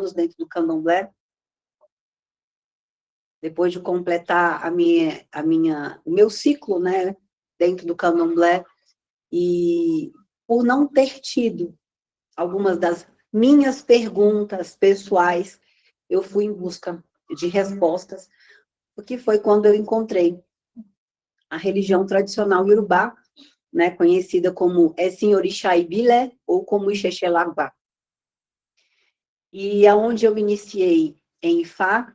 anos dentro do candomblé, depois de completar o meu ciclo, né, dentro do candomblé, e por não ter tido algumas das minhas perguntas pessoais, eu fui em busca de respostas, porque foi quando eu encontrei a religião tradicional iorubá, né, conhecida como Essin Orixá Ibilé, ou como Ixexelabá. E aonde eu me iniciei em Ifá,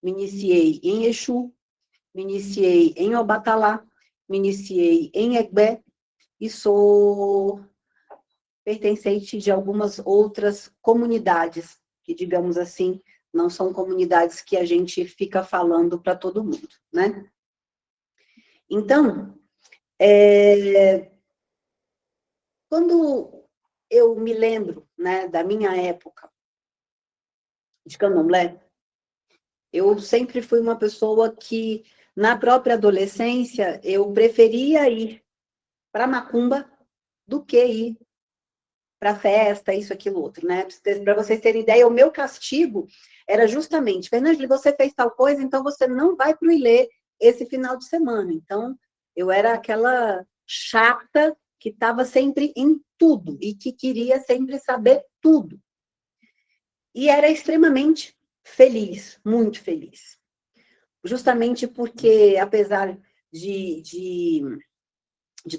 me iniciei em Exu, me iniciei em Obatalá, me iniciei em Egbé, e sou pertencente de algumas outras comunidades, que, digamos assim, não são comunidades que a gente fica falando para todo mundo, né? Então, quando eu me lembro, né, da minha época de candomblé, eu sempre fui uma pessoa que, na própria adolescência, eu preferia ir para macumba do que ir para festa, isso, aquilo, outro, né? Para vocês terem ideia, o meu castigo era justamente, Fernanda, você fez tal coisa, então você não vai para o Ilê esse final de semana. Então, eu era aquela chata que estava sempre em tudo e que queria sempre saber tudo. E era extremamente feliz, muito feliz. Justamente porque, apesar de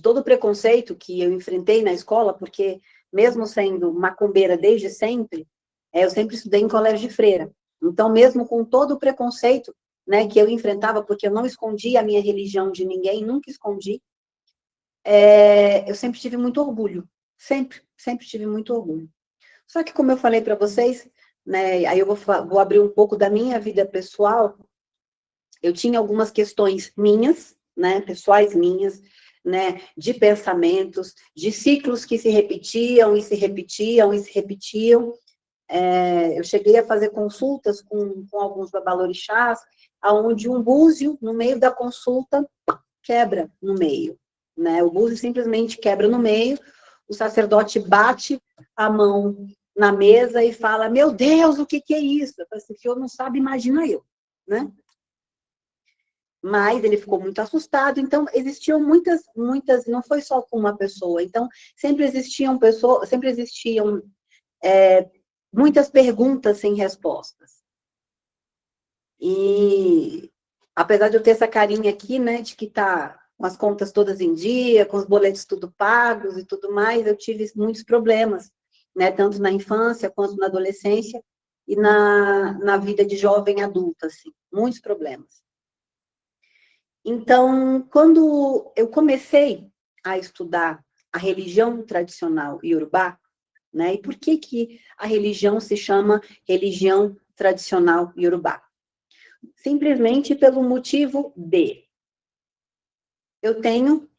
todo o preconceito que eu enfrentei na escola, porque mesmo sendo macumbeira desde sempre, eu sempre estudei em colégio de freira. Então, mesmo com todo o preconceito, né, que eu enfrentava, porque eu não escondia a minha religião de ninguém, nunca escondi, eu sempre tive muito orgulho. Sempre tive muito orgulho. Só que, como eu falei para vocês, né, aí eu vou abrir um pouco da minha vida pessoal, eu tinha algumas questões minhas, né, pessoais minhas, né, de pensamentos, de ciclos que se repetiam e se repetiam e se repetiam. Eu cheguei a fazer consultas com alguns babalorixás, onde um búzio, no meio da consulta, quebra no meio, né? O búzio simplesmente quebra no meio, o sacerdote bate a mão na mesa e fala, meu Deus, o que é isso? Eu falei, se o senhor não sabe, imagina eu, né? Mas ele ficou muito assustado, então existiam muitas, não foi só com uma pessoa, então sempre existiam muitas perguntas sem respostas. E apesar de eu ter essa carinha aqui, né, de que tá com as contas todas em dia, com os boletos tudo pagos e tudo mais, eu tive muitos problemas, né, tanto na infância quanto na adolescência e na vida de jovem adulta, assim, muitos problemas. Então, quando eu comecei a estudar a religião tradicional iorubá, né, e por que a religião se chama religião tradicional iorubá? Simplesmente pelo motivo de eu tenho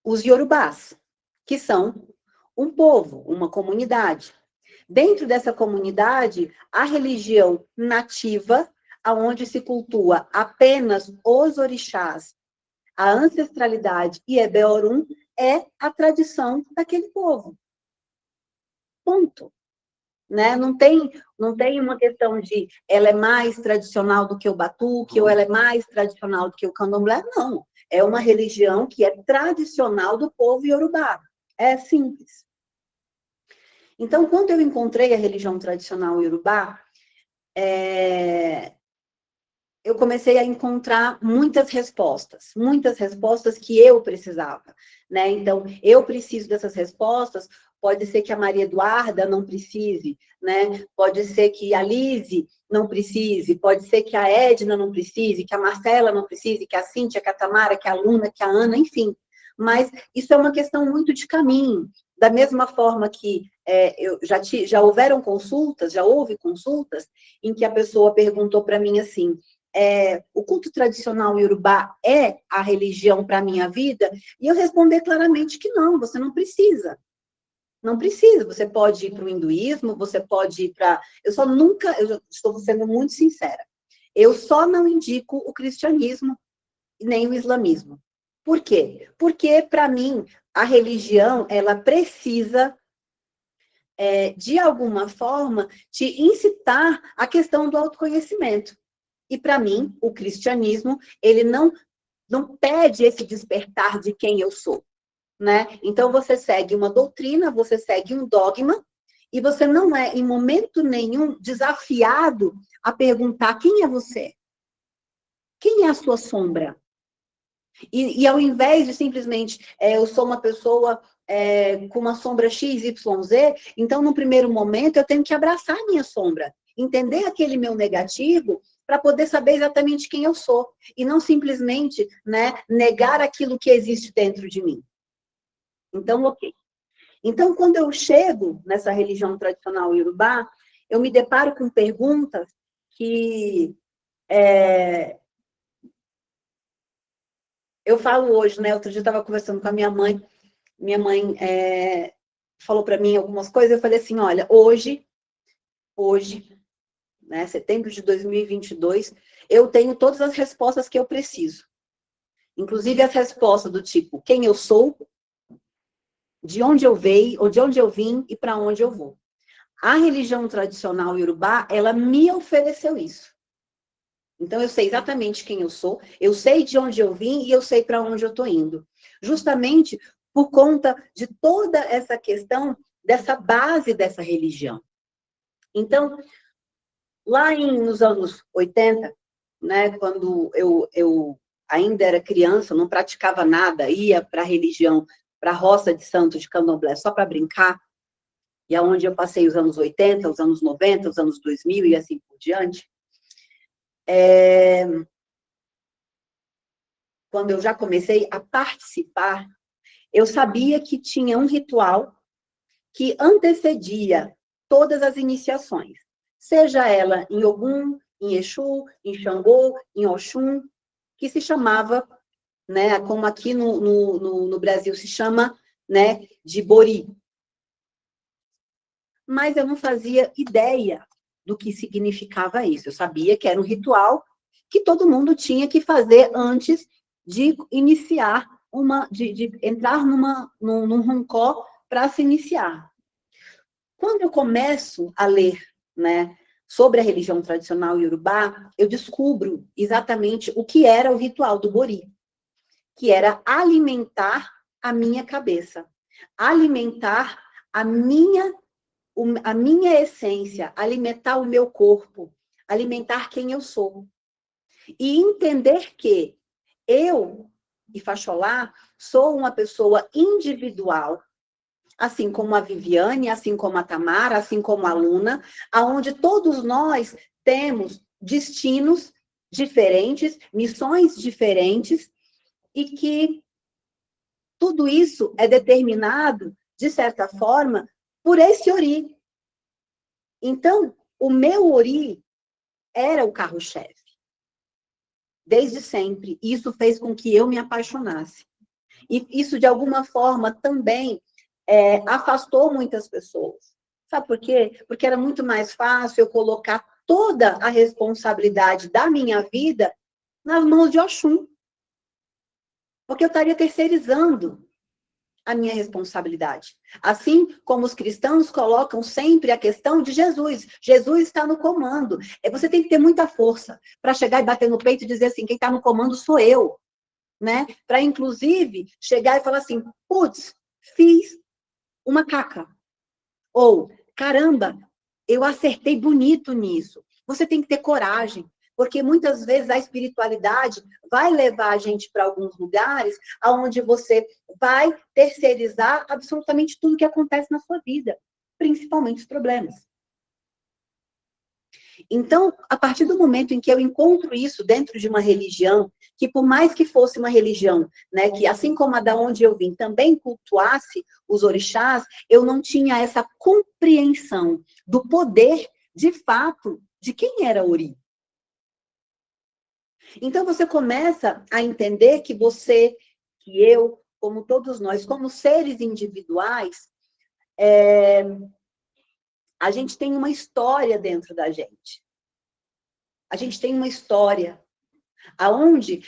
os iorubás, que são um povo, uma comunidade. Dentro dessa comunidade, a religião nativa, aonde se cultua apenas os orixás, a ancestralidade e Ebeorum, é a tradição daquele povo. Ponto. Né? Não tem uma questão de ela é mais tradicional do que o batuque, ou ela é mais tradicional do que o candomblé, não. É uma religião que é tradicional do povo iorubá. É simples. Então, quando eu encontrei a religião tradicional iorubá, eu comecei a encontrar muitas respostas que eu precisava, né? Então, eu preciso dessas respostas, pode ser que a Maria Eduarda não precise, né? Pode ser que a Lise não precise, pode ser que a Edna não precise, que a Marcela não precise, que a Cíntia, que a Tamara, que a Luna, que a Ana, enfim. Mas isso é uma questão muito de caminho. Da mesma forma que já houve consultas em que a pessoa perguntou para mim assim, o culto tradicional iorubá é a religião para a minha vida? E eu responder claramente que não, você não precisa. Não precisa, você pode ir para o hinduísmo, você pode ir para... eu estou sendo muito sincera, eu só não indico o cristianismo nem o islamismo. Por quê? Porque, para mim, a religião, ela precisa de alguma forma, te incitar à questão do autoconhecimento. E, para mim, o cristianismo, ele não pede esse despertar de quem eu sou, né? Então, você segue uma doutrina, você segue um dogma, e você não é, em momento nenhum, desafiado a perguntar quem é você? Quem é a sua sombra? E ao invés de simplesmente, eu sou uma pessoa com uma sombra X, Y, Z, então, no primeiro momento, eu tenho que abraçar a minha sombra, entender aquele meu negativo, para poder saber exatamente quem eu sou, e não simplesmente, né, negar aquilo que existe dentro de mim. Então, ok. Então, quando eu chego nessa religião tradicional iorubá, eu me deparo com perguntas que eu falo hoje, né? Outro dia eu estava conversando com a minha mãe falou para mim algumas coisas, eu falei assim, olha, hoje, né, setembro de 2022, eu tenho todas as respostas que eu preciso. Inclusive as respostas do tipo, quem eu sou, de onde eu veio, ou de onde eu vim e para onde eu vou. A religião tradicional iorubá, ela me ofereceu isso. Então, eu sei exatamente quem eu sou, eu sei de onde eu vim e eu sei para onde eu estou indo. Justamente por conta de toda essa questão dessa base dessa religião. Então, lá nos anos 80, né, quando eu ainda era criança, não praticava nada, ia para a religião, para a roça de santo de candomblé, só para brincar, e aonde eu passei os anos 80, os anos 90, os anos 2000 e assim por diante, quando eu já comecei a participar, eu sabia que tinha um ritual que antecedia todas as iniciações, seja ela em Ogum, em Exu, em Xangô, em Oxum, que se chamava, né, como aqui no Brasil se chama, né, de Bori. Mas eu não fazia ideia do que significava isso. Eu sabia que era um ritual que todo mundo tinha que fazer antes de iniciar de entrar num roncó para se iniciar. Quando eu começo a ler, né, sobre a religião tradicional iorubá, eu descubro exatamente o que era o ritual do Bori, que era alimentar a minha cabeça, alimentar a minha essência, alimentar o meu corpo, alimentar quem eu sou. E entender que eu, Ifacholá, sou uma pessoa individual, assim como a Viviane, assim como a Tamara, assim como a Luna, aonde todos nós temos destinos diferentes, missões diferentes, e que tudo isso é determinado, de certa forma, por esse Ori. Então, o meu Ori era o carro-chefe, desde sempre. Isso fez com que eu me apaixonasse. E isso, de alguma forma, também afastou muitas pessoas. Sabe por quê? Porque era muito mais fácil eu colocar toda a responsabilidade da minha vida nas mãos de Oxum. Porque eu estaria terceirizando a minha responsabilidade. Assim como os cristãos colocam sempre a questão de Jesus. Jesus está no comando. Você tem que ter muita força para chegar e bater no peito e dizer assim, quem está no comando sou eu. Né? Para, inclusive, chegar e falar assim, putz, fiz uma caca. Ou, caramba, eu acertei bonito nisso. Você tem que ter coragem, porque muitas vezes a espiritualidade vai levar a gente para alguns lugares onde você vai terceirizar absolutamente tudo que acontece na sua vida, principalmente os problemas. Então, a partir do momento em que eu encontro isso dentro de uma religião, que por mais que fosse uma religião, né, que assim como a da onde eu vim também cultuasse os orixás, eu não tinha essa compreensão do poder, de fato, de quem era Ori. Então, você começa a entender que você, que eu, como todos nós, como seres individuais, a gente tem uma história dentro da gente. A gente tem uma história. Aonde,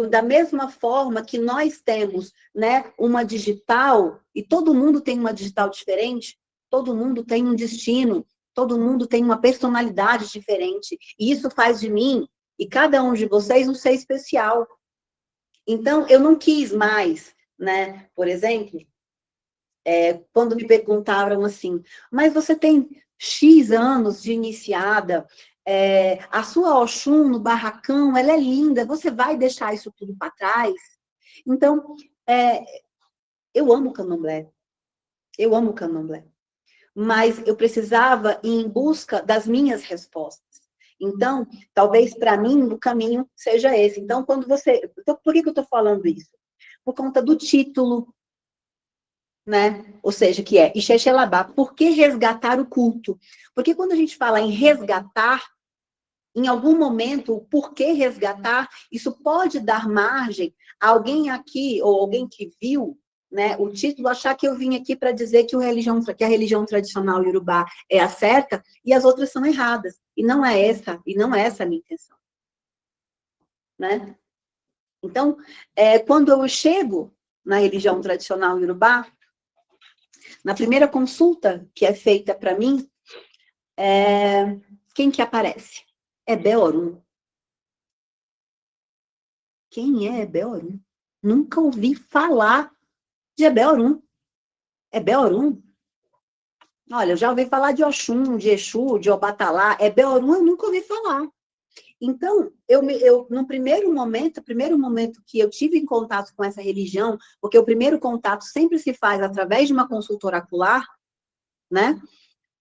da mesma forma que nós temos, né, uma digital, e todo mundo tem uma digital diferente, todo mundo tem um destino, todo mundo tem uma personalidade diferente, e isso faz de mim, e cada um de vocês, um ser especial. Então, eu não quis mais, né? Por exemplo, quando me perguntaram assim, mas você tem X anos de iniciada, a sua Oxum no barracão, ela é linda, você vai deixar isso tudo para trás? Então, eu amo candomblé, eu amo candomblé, mas eu precisava ir em busca das minhas respostas. Então, talvez para mim o caminho seja esse. Então, quando você... Então, por que eu estou falando isso? Por conta do título, né? Ou seja, que é Ixexelabá. Por que resgatar o culto? Porque quando a gente fala em resgatar, em algum momento, o porquê resgatar, isso pode dar margem a alguém aqui, ou alguém que viu, né, o título, achar que eu vim aqui para dizer que a religião tradicional iorubá é a certa e as outras são erradas. E não é essa a minha intenção. Né? Então, quando eu chego na religião tradicional iorubá, na primeira consulta que é feita para mim, quem que aparece? Ebé Orum. Quem é Ebé Orum? Nunca ouvi falar de Ebé Orum. Ebé Orum? Olha, eu já ouvi falar de Oxum, de Exu, de Obatalá. Ebé Orum eu nunca ouvi falar. Então, no primeiro momento que eu tive em contato com essa religião, porque o primeiro contato sempre se faz através de uma consulta oracular, né?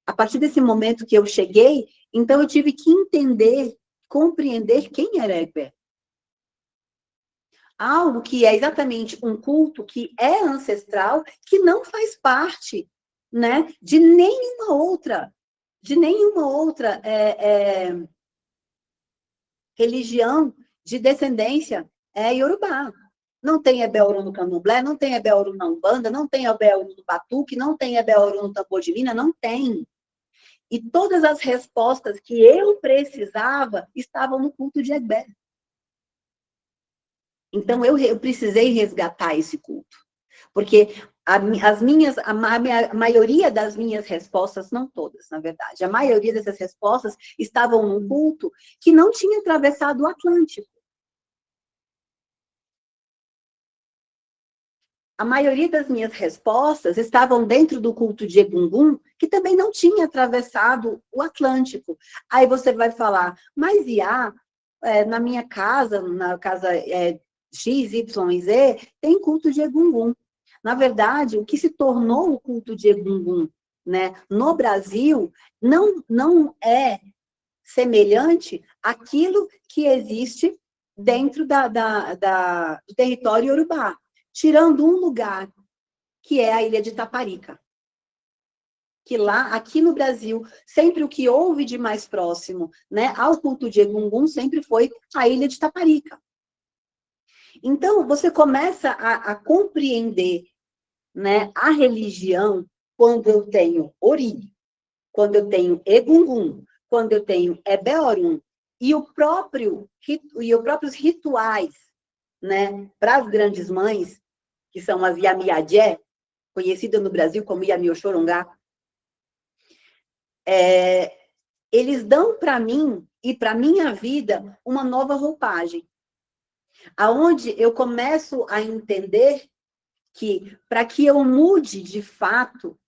A partir desse momento que eu cheguei, então eu tive que entender, compreender quem era Ebé. Algo que é exatamente um culto que é ancestral, que não faz parte, né, de nenhuma outra religião de descendência iorubá. Não tem Ebé Orum no Candomblé, não tem Ebé Orum na Umbanda, não tem Ebé Orum no Batuque, não tem Ebé Orum no Tambor de Mina, não tem. E todas as respostas que eu precisava estavam no culto de Ebé. Então, eu precisei resgatar esse culto. Porque a maioria das minhas respostas, não todas, na verdade, a maioria dessas respostas estavam num culto que não tinha atravessado o Atlântico. A maioria das minhas respostas estavam dentro do culto de Egungun, que também não tinha atravessado o Atlântico. Aí você vai falar, mas Iá, na minha casa, na casa X, Y e Z, tem culto de Egungun. Na verdade, o que se tornou o culto de Egungun, né, no Brasil não é semelhante àquilo que existe dentro do território iorubá, tirando um lugar, que é a ilha de Taparica. Que lá, aqui no Brasil, sempre o que houve de mais próximo, né, ao culto de Egungun sempre foi a ilha de Taparica. Então, você começa a compreender, né, a religião quando eu tenho Ori, quando eu tenho Egungun, quando eu tenho Ebé Orum, e os próprios rituais, né, para as grandes mães, que são as Yamiadé, conhecida no Brasil como Yami Oxorongá, eles dão para mim e para minha vida uma nova roupagem, aonde eu começo a entender que, para que eu mude de fato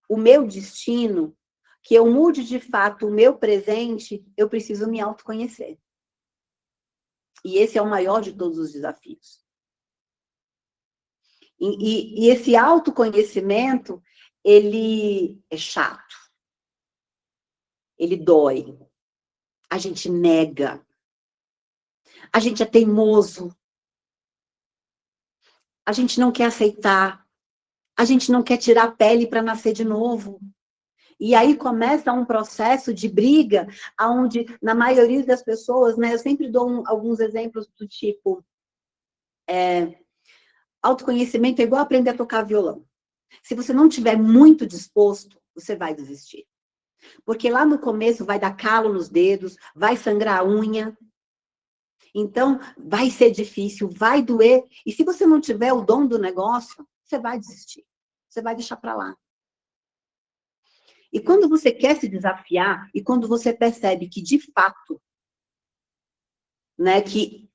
o meu destino, que eu mude de fato o meu presente, eu preciso me autoconhecer. E esse é o maior de todos os desafios. E esse autoconhecimento, ele é chato. Ele dói. A gente nega. A gente é teimoso. A gente não quer aceitar. A gente não quer tirar a pele para nascer de novo. E aí começa um processo de briga, onde, na maioria das pessoas, né, eu sempre dou alguns exemplos do tipo, autoconhecimento é igual aprender a tocar violão. Se você não estiver muito disposto, você vai desistir. Porque lá no começo vai dar calo nos dedos, vai sangrar a unha. Então, vai ser difícil, vai doer. E se você não tiver o dom do negócio, você vai desistir. Você vai deixar para lá. E quando você quer se desafiar, e quando você percebe que, de fato, né, que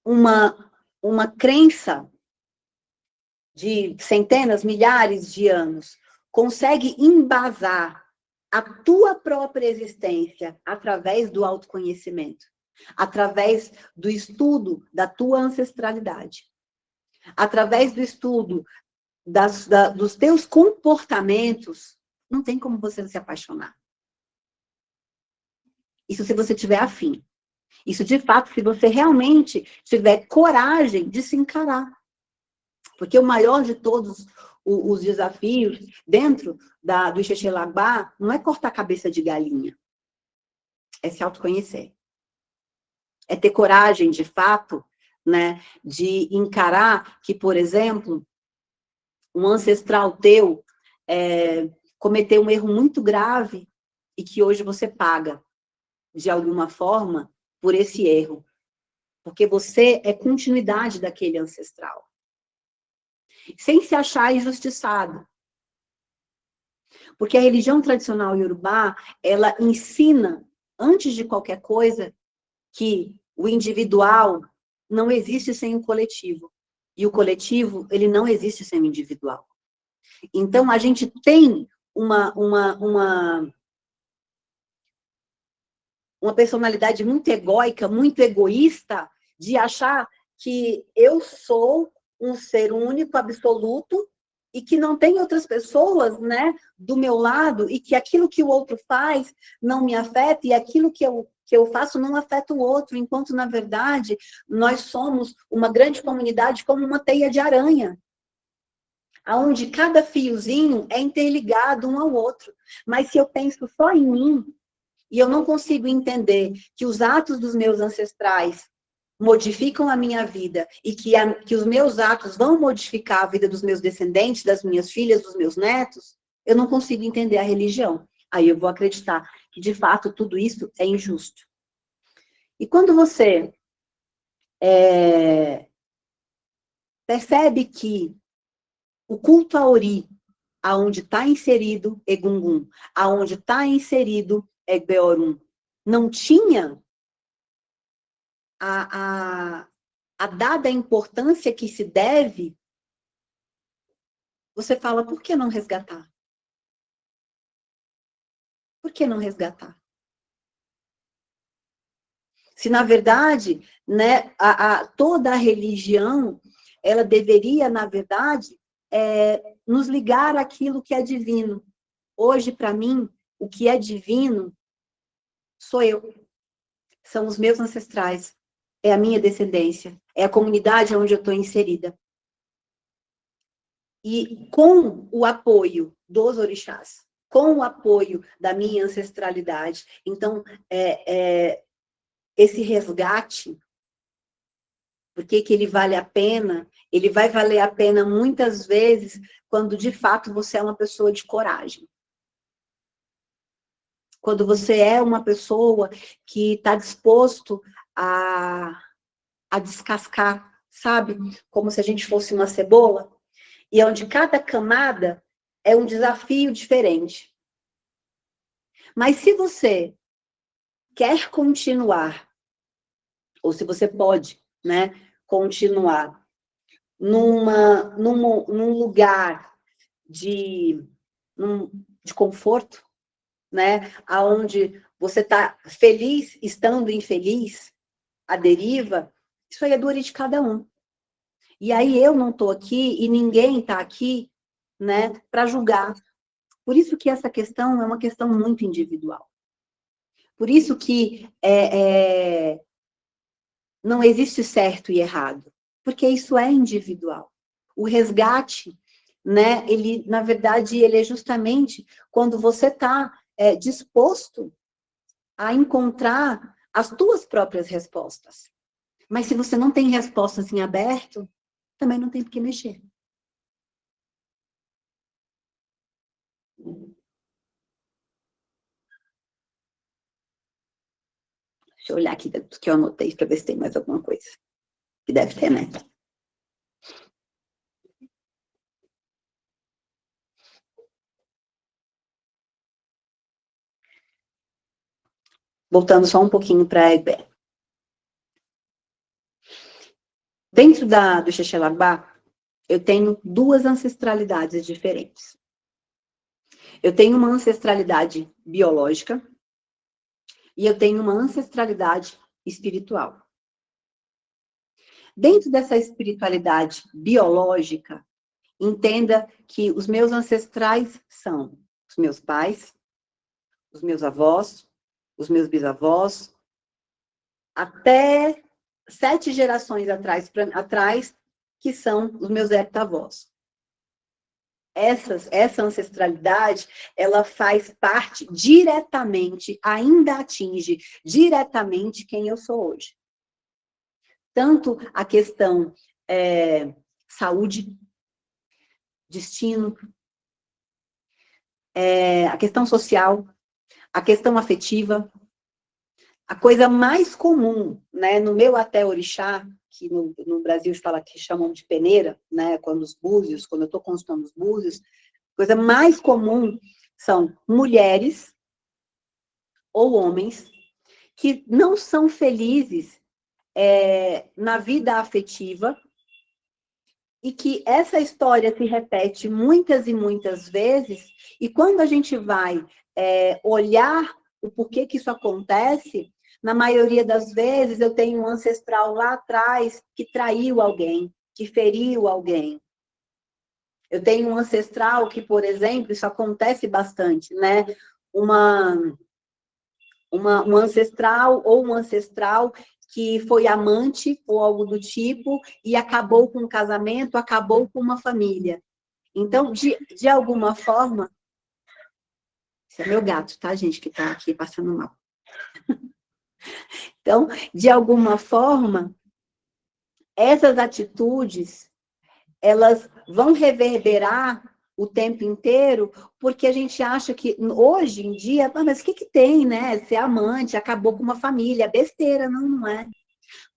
uma crença de centenas, milhares de anos consegue embasar a tua própria existência através do autoconhecimento, através do estudo da tua ancestralidade, através do estudo dos teus comportamentos, não tem como você se apaixonar. Isso se você tiver afim. Isso, de fato, se você realmente tiver coragem de se encarar. Porque o maior de todos os desafios dentro do Ixexelabá não é cortar a cabeça de galinha. É se autoconhecer. É ter coragem, de fato, né, de encarar que, por exemplo, um ancestral teu cometeu um erro muito grave e que hoje você paga, de alguma forma, por esse erro. Porque você é continuidade daquele ancestral. Sem se achar injustiçado. Porque a religião tradicional iorubá, ela ensina, antes de qualquer coisa, que o individual não existe sem o coletivo. E o coletivo, ele não existe sem o individual. Então, a gente tem uma personalidade muito egóica, muito egoísta, de achar que eu sou um ser único, absoluto, e que não tem outras pessoas, né, do meu lado, e que aquilo que o outro faz não me afeta, e aquilo que eu faço não afeta o outro, enquanto, na verdade, nós somos uma grande comunidade como uma teia de aranha, onde cada fiozinho é interligado um ao outro. Mas se eu penso só em mim, e eu não consigo entender que os atos dos meus ancestrais modificam a minha vida e que os meus atos vão modificar a vida dos meus descendentes, das minhas filhas, dos meus netos, eu não consigo entender a religião. Aí eu vou acreditar que, de fato, tudo isso é injusto. E quando você percebe que o culto a Ori, aonde está inserido Egungun, aonde está inserido Egbeorum, não tinha a dada importância que se deve, você fala, por que não resgatar? Por que não resgatar? Se, na verdade, né, toda a religião, ela deveria, na verdade, nos ligar àquilo que é divino. Hoje, para mim, o que é divino sou eu. São os meus ancestrais. É a minha descendência. É a comunidade onde eu estou inserida. E com o apoio dos orixás, com o apoio da minha ancestralidade. Então, esse resgate, por que ele vale a pena? Ele vai valer a pena muitas vezes quando, de fato, você é uma pessoa de coragem. Quando você é uma pessoa que está disposto a descascar, sabe? Como se a gente fosse uma cebola. E onde cada camada é um desafio diferente. Mas se você quer continuar, ou se você pode, né, continuar num lugar de conforto, né, aonde você está feliz estando infeliz, a deriva, isso aí é dor de cada um. E aí eu não estou aqui e ninguém está aqui, né, para julgar. Por isso que essa questão é uma questão muito individual. Por isso que não existe certo e errado, porque isso é individual. O resgate, né, ele, na verdade, ele é justamente quando você está disposto a encontrar as tuas próprias respostas. Mas se você não tem respostas em aberto, também não tem por que mexer. Deixa eu olhar aqui do que eu anotei para ver se tem mais alguma coisa. Que deve ter, né? Voltando só um pouquinho para a Ebé. Dentro do Xexelabá, eu tenho duas ancestralidades diferentes. Eu tenho uma ancestralidade biológica e eu tenho uma ancestralidade espiritual. Dentro dessa espiritualidade biológica, entenda que os meus ancestrais são os meus pais, os meus avós, os meus bisavós, até 7 gerações atrás, que são os meus heptavós. Essa ancestralidade, ela faz parte diretamente, ainda atinge diretamente quem eu sou hoje. Tanto a questão saúde, destino, a questão social, a questão afetiva. A coisa mais comum, né, no meu até orixá, que no Brasil fala que chamam de peneira, né, quando eu estou consultando os búzios, a coisa mais comum são mulheres ou homens que não são felizes na vida afetiva e que essa história se repete muitas e muitas vezes, e quando a gente vai olhar o porquê que isso acontece, na maioria das vezes eu tenho um ancestral lá atrás que traiu alguém, que feriu alguém. Eu tenho um ancestral que, por exemplo, isso acontece bastante, né? Um ancestral ou um ancestral que foi amante ou algo do tipo e acabou com um casamento, acabou com uma família. Então, de alguma forma... Esse é meu gato, tá, gente, que tá aqui passando mal. Então, de alguma forma, essas atitudes, elas vão reverberar o tempo inteiro, porque a gente acha que, hoje em dia, mas o que tem, né? Ser amante, acabou com uma família, besteira, não é.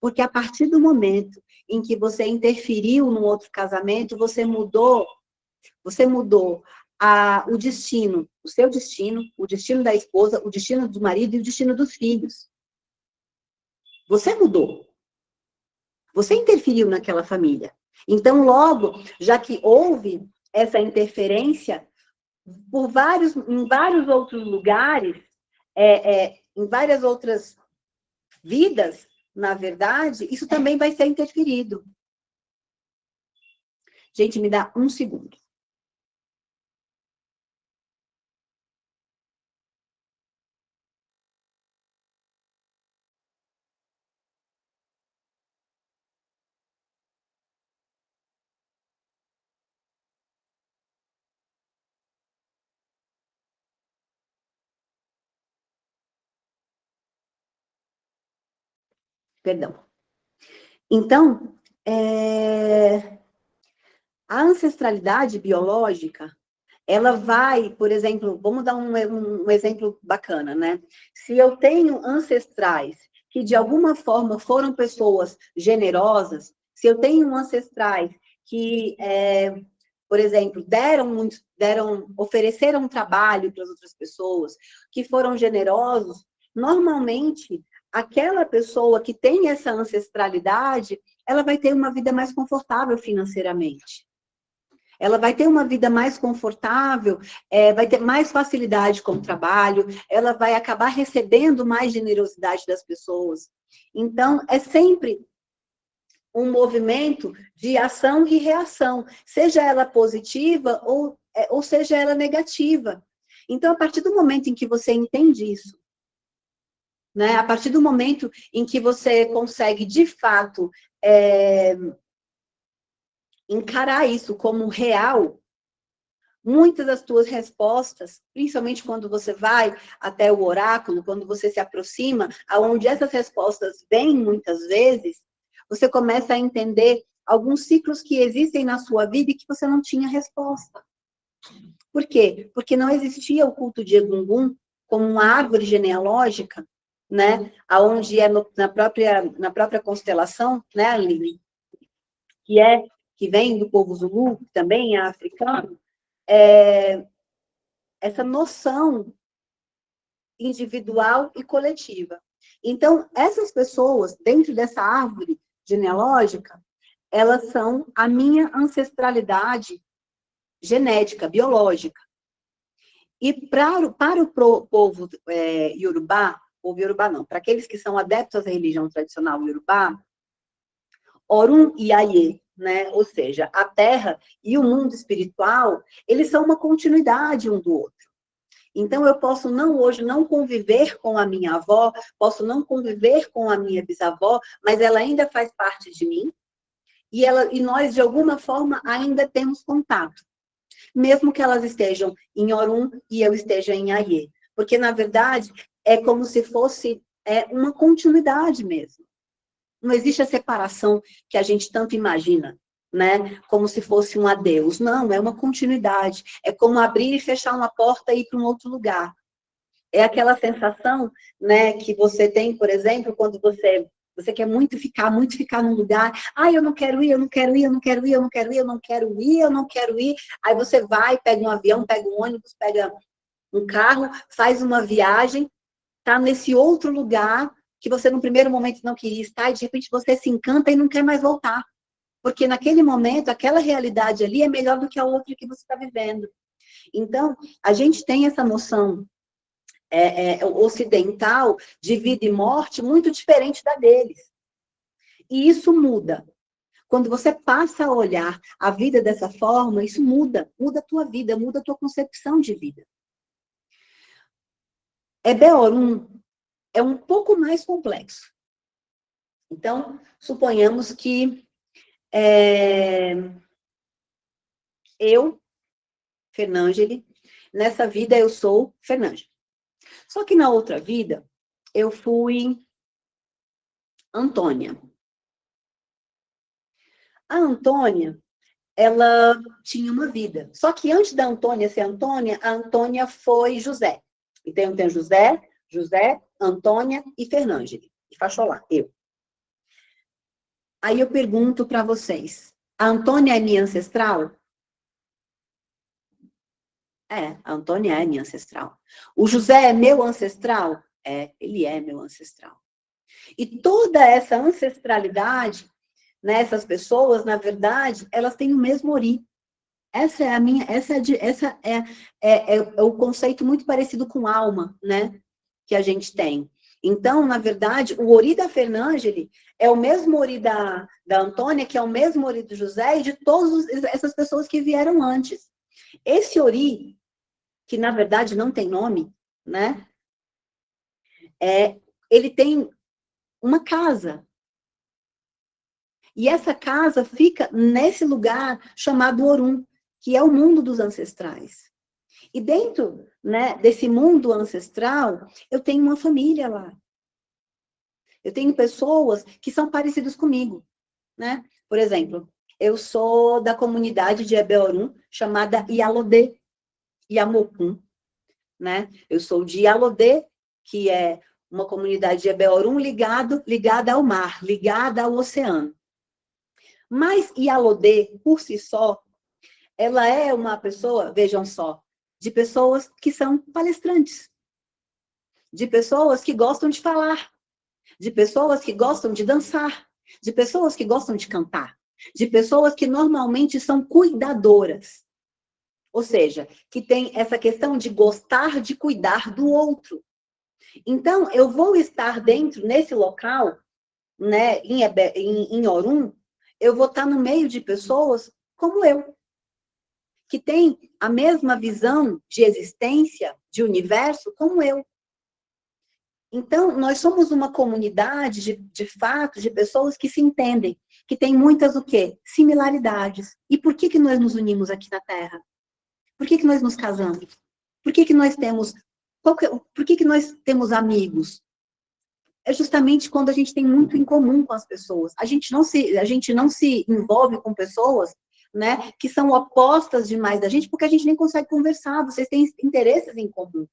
Porque a partir do momento em que você interferiu num outro casamento, você mudou o destino, o seu destino, o destino da esposa, o destino do marido e o destino dos filhos. Você mudou. Você interferiu naquela família. Então, logo, já que houve essa interferência, em vários outros lugares, em várias outras vidas, na verdade, isso também vai ser interferido. Gente, me dá um segundo. Perdão. Então, a ancestralidade biológica, ela vai, por exemplo, vamos dar um exemplo bacana, né? Se eu tenho ancestrais que, de alguma forma, foram pessoas generosas, se eu tenho ancestrais que, por exemplo, ofereceram trabalho para as outras pessoas, que foram generosos, normalmente, aquela pessoa que tem essa ancestralidade, ela vai ter uma vida mais confortável financeiramente. Ela vai ter uma vida mais confortável, vai ter mais facilidade com o trabalho, ela vai acabar recebendo mais generosidade das pessoas. Então, é sempre um movimento de ação e reação, seja ela positiva ou seja ela negativa. Então, a partir do momento em que você entende isso, né, a partir do momento em que você consegue, de fato, encarar isso como real, muitas das tuas respostas, principalmente quando você vai até o oráculo, quando você se aproxima, aonde essas respostas vêm muitas vezes, você começa a entender alguns ciclos que existem na sua vida e que você não tinha resposta. Por quê? Porque não existia o culto de Egungun como uma árvore genealógica, né? Aonde na própria constelação, né, Aline? Que vem do povo Zulu, que também é africano, essa noção individual e coletiva. Então, essas pessoas, dentro dessa árvore genealógica, elas são a minha ancestralidade genética, biológica. E para o povo Yorubá, povo Yorubá não, para aqueles que são adeptos à religião tradicional Yorubá, Orun e Aye, né? Ou seja, a terra e o mundo espiritual, eles são uma continuidade um do outro. Então, eu posso hoje não conviver com a minha avó, posso não conviver com a minha bisavó, mas ela ainda faz parte de mim, e nós, de alguma forma, ainda temos contato. Mesmo que elas estejam em Orun e eu esteja em Aie. Porque, na verdade, é como se fosse uma continuidade mesmo. Não existe a separação que a gente tanto imagina, né? Como se fosse um adeus. Não, é uma continuidade. É como abrir e fechar uma porta e ir para um outro lugar. É aquela sensação, né, que você tem, por exemplo, quando você quer muito ficar num lugar. Ah, eu não quero ir, eu não quero ir, eu não quero ir, eu não quero ir, eu não quero ir, eu não quero ir. Aí você vai, pega um avião, pega um ônibus, pega um carro, faz uma viagem, tá nesse outro lugar que você no primeiro momento não queria estar, e de repente você se encanta e não quer mais voltar. Porque naquele momento, aquela realidade ali é melhor do que a outra que você está vivendo. Então, a gente tem essa noção ocidental de vida e morte muito diferente da deles. E isso muda. Quando você passa a olhar a vida dessa forma, isso muda a tua vida, muda a tua concepção de vida. Ebeorum é um pouco mais complexo. Então, suponhamos que eu, Fernângeli, nessa vida eu sou Fernângeli. Só que na outra vida, eu fui Antônia. A Antônia, ela tinha uma vida. Só que antes da Antônia ser Antônia, a Antônia foi José. Então, tem José, Antônia e Fernângeli. E Facholá, eu. Aí eu pergunto para vocês, a Antônia é minha ancestral? A Antônia é minha ancestral. O José é meu ancestral? Ele é meu ancestral. E toda essa ancestralidade, né, essas pessoas, na verdade, elas têm o mesmo ori. Essa é o conceito muito parecido com alma, né, que a gente tem. Então, na verdade, o ori da Fernângeli é o mesmo ori da Antônia, que é o mesmo ori do José e de todas essas pessoas que vieram antes. Esse ori, que na verdade não tem nome, né, ele tem uma casa. E essa casa fica nesse lugar chamado Orun, que é o mundo dos ancestrais. E dentro, né, desse mundo ancestral, eu tenho uma família lá. Eu tenho pessoas que são parecidas comigo, né? Por exemplo, eu sou da comunidade de Ebeorum, chamada Ialodê, Iamopum, né? Eu sou de Ialodê, que é uma comunidade de Ebeorum ligada ao mar, ligada ao oceano. Mas Ialodê, por si só, ela é uma pessoa, vejam só, de pessoas que são palestrantes, de pessoas que gostam de falar, de pessoas que gostam de dançar, de pessoas que gostam de cantar, de pessoas que normalmente são cuidadoras. Ou seja, que tem essa questão de gostar de cuidar do outro. Então, eu vou estar dentro, nesse local, né, em Orun, eu vou estar no meio de pessoas como eu, que tem a mesma visão de existência, de universo, como eu. Então, nós somos uma comunidade, de fato, de pessoas que se entendem, que tem muitas, o quê? Similaridades. E por que nós nos unimos aqui na Terra? Por que nós nos casamos? Por que nós temos... Por que nós temos amigos? É justamente quando a gente tem muito em comum com as pessoas. A gente não se envolve com pessoas, né, que são opostas demais da gente, porque a gente nem consegue conversar, vocês têm interesses em comum.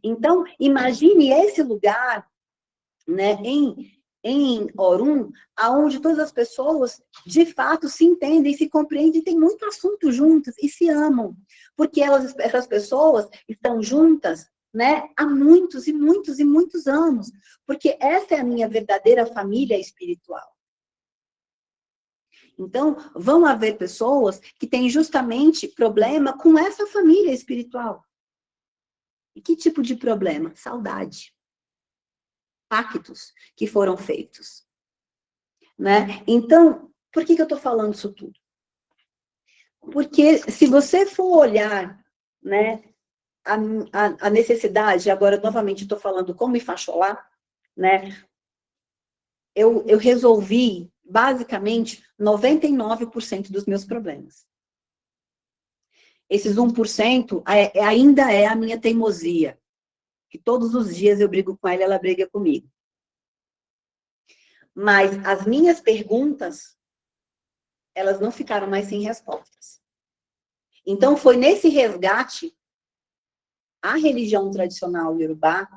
Então, imagine esse lugar, né, em Orun, aonde todas as pessoas, de fato, se entendem, se compreendem, têm muito assunto juntas e se amam. Porque essas pessoas estão juntas, né, há muitos e muitos e muitos anos, porque essa é a minha verdadeira família espiritual. Então, vão haver pessoas que têm justamente problema com essa família espiritual. E que tipo de problema? Saudade. Pactos que foram feitos, né? Então, por que eu estou falando isso tudo? Porque se você for olhar, né, a necessidade, agora novamente estou falando como enfaixolar, né? Eu resolvi, basicamente, 99% dos meus problemas. Esses 1% ainda é a minha teimosia, que todos os dias eu brigo com ela briga comigo. Mas as minhas perguntas, elas não ficaram mais sem respostas. Então, foi nesse resgate, a religião tradicional iorubá,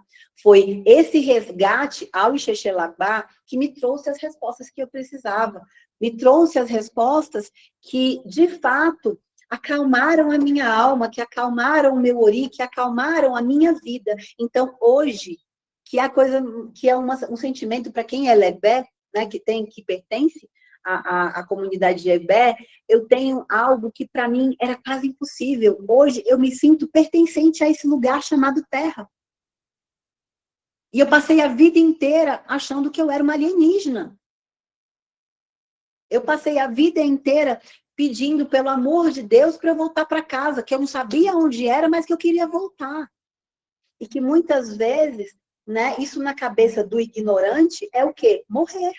foi esse resgate ao Ixexelabá que me trouxe as respostas que eu precisava. Me trouxe as respostas que, de fato, acalmaram a minha alma, que acalmaram o meu ori, que acalmaram a minha vida. Então, hoje, que é um sentimento para quem é lebé, né, que pertence à comunidade de Ebé, eu tenho algo que para mim era quase impossível. Hoje eu me sinto pertencente a esse lugar chamado Terra. E eu passei a vida inteira achando que eu era uma alienígena. Eu passei a vida inteira pedindo, pelo amor de Deus, para eu voltar para casa, que eu não sabia onde era, mas que eu queria voltar. E que muitas vezes, né, isso na cabeça do ignorante é o quê? Morrer.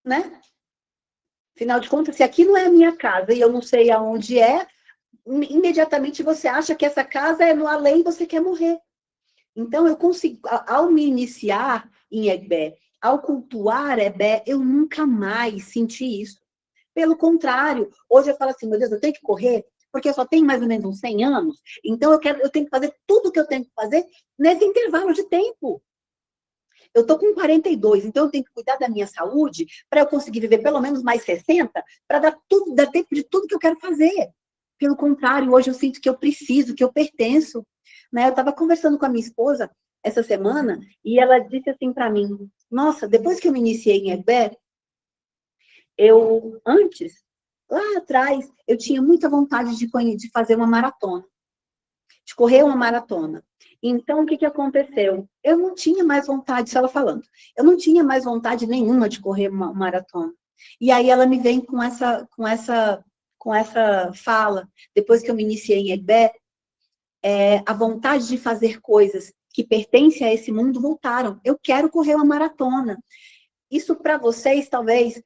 Né? Afinal de contas, se aqui não é a minha casa e eu não sei aonde é, imediatamente você acha que essa casa é no além e você quer morrer. Então, eu consigo, ao me iniciar em Ebé, ao cultuar Ebé, eu nunca mais senti isso. Pelo contrário, hoje eu falo assim, meu Deus, eu tenho que correr, porque eu só tenho mais ou menos uns 100 anos, então eu tenho que fazer tudo o que eu tenho que fazer nesse intervalo de tempo. Eu estou com 42, então eu tenho que cuidar da minha saúde para eu conseguir viver pelo menos mais 60, para dar tempo de tudo que eu quero fazer. Pelo contrário, hoje eu sinto que eu preciso, que eu pertenço. Né? Eu estava conversando com a minha esposa essa semana e ela disse assim para mim, nossa, depois que eu me iniciei em Ebé, antes, lá atrás, eu tinha muita vontade de fazer uma maratona, de correr uma maratona. Então, o que aconteceu? Eu não tinha mais vontade, isso ela falando, eu não tinha mais vontade nenhuma de correr uma maratona. E aí ela me vem com essa fala, depois que eu me iniciei em Ebé, a vontade de fazer coisas que pertencem a esse mundo voltaram. Eu quero correr uma maratona. Isso para vocês, talvez,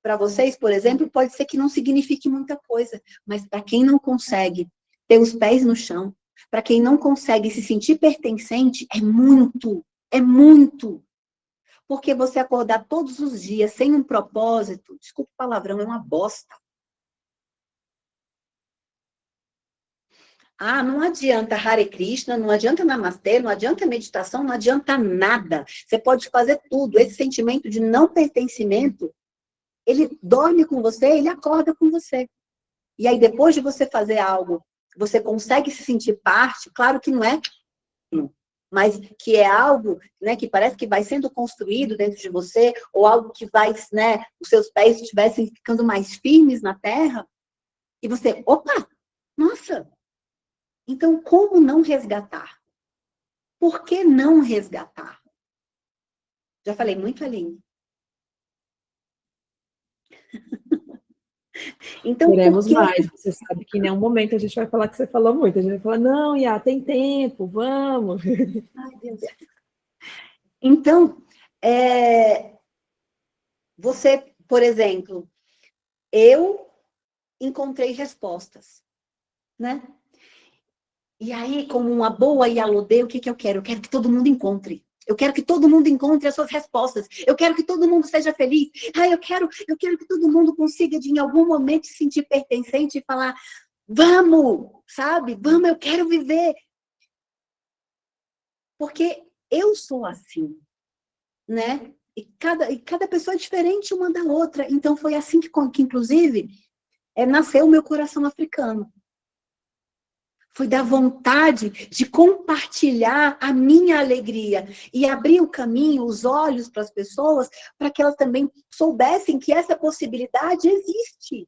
para vocês, por exemplo, pode ser que não signifique muita coisa, mas para quem não consegue ter os pés no chão, para quem não consegue se sentir pertencente, é muito, é muito. Porque você acordar todos os dias sem um propósito, desculpa o palavrão, é uma bosta. Ah, não adianta Hare Krishna, não adianta Namastê, não adianta meditação, não adianta nada. Você pode fazer tudo. Esse sentimento de não pertencimento, ele dorme com você, ele acorda com você. E aí, depois de você fazer algo, você consegue se sentir parte, claro que não é, mas que é algo, né, que parece que vai sendo construído dentro de você, ou algo que vai, né, os seus pés estivessem ficando mais firmes na terra, e você, opa, nossa, então como não resgatar? Por que não resgatar? Já falei muito, Aline. Então, Queremos mais. Você sabe que em nenhum momento a gente vai falar que você falou muito. A gente vai falar, não, Iá, tem tempo, vamos. Ai, Deus. Então, você, por exemplo, eu encontrei respostas, né? E aí, como uma boa Ialodê, o que eu quero? Eu quero que todo mundo encontre. Eu quero que todo mundo encontre as suas respostas. Eu quero que todo mundo seja feliz. Eu quero que todo mundo consiga, em algum momento, se sentir pertencente e falar, vamos, sabe? Vamos, eu quero viver. Porque eu sou assim, né? E cada pessoa é diferente uma da outra. Então, foi assim que inclusive, nasceu o meu coração africano. Foi da vontade de compartilhar a minha alegria e abrir o caminho, os olhos para as pessoas, para que elas também soubessem que essa possibilidade existe.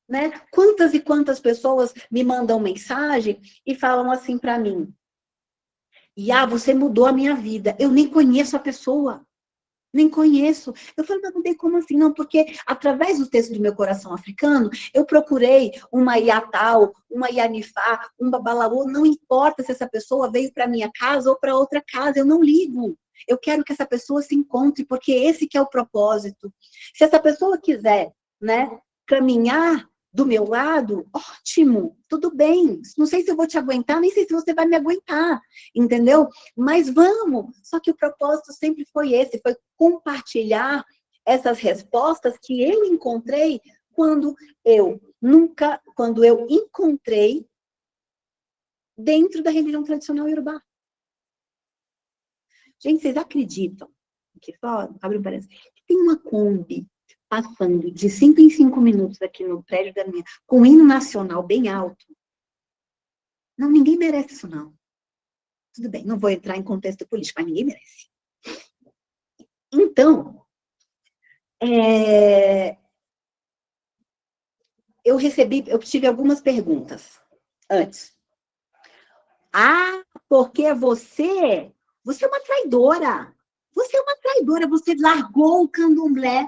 Né? Quantas e quantas pessoas me mandam mensagem e falam assim para mim: você mudou a minha vida. Eu nem conheço a pessoa. Nem conheço. Eu falei, mas não tem como assim, não, porque através do texto do meu coração africano, eu procurei uma Iatal, uma Ianifá, um Babalaô, não importa se essa pessoa veio para minha casa ou para outra casa, eu não ligo. Eu quero que essa pessoa se encontre, porque esse que é o propósito. Se essa pessoa quiser, né, caminhar do meu lado, ótimo, tudo bem. Não sei se eu vou te aguentar, nem sei se você vai me aguentar, entendeu? Mas vamos. Só que o propósito sempre foi esse, foi compartilhar essas respostas que eu encontrei quando eu encontrei dentro da religião tradicional iorubá. Gente, vocês acreditam que só, abre um parênteses, tem uma Kombi passando de 5 em 5 minutos aqui no prédio da minha, com um hino nacional bem alto? Não, ninguém merece isso, não. Tudo bem, não vou entrar em contexto político, mas ninguém merece. Então, eu tive algumas perguntas antes. Porque você é uma traidora. Você é uma traidora, você largou o candomblé.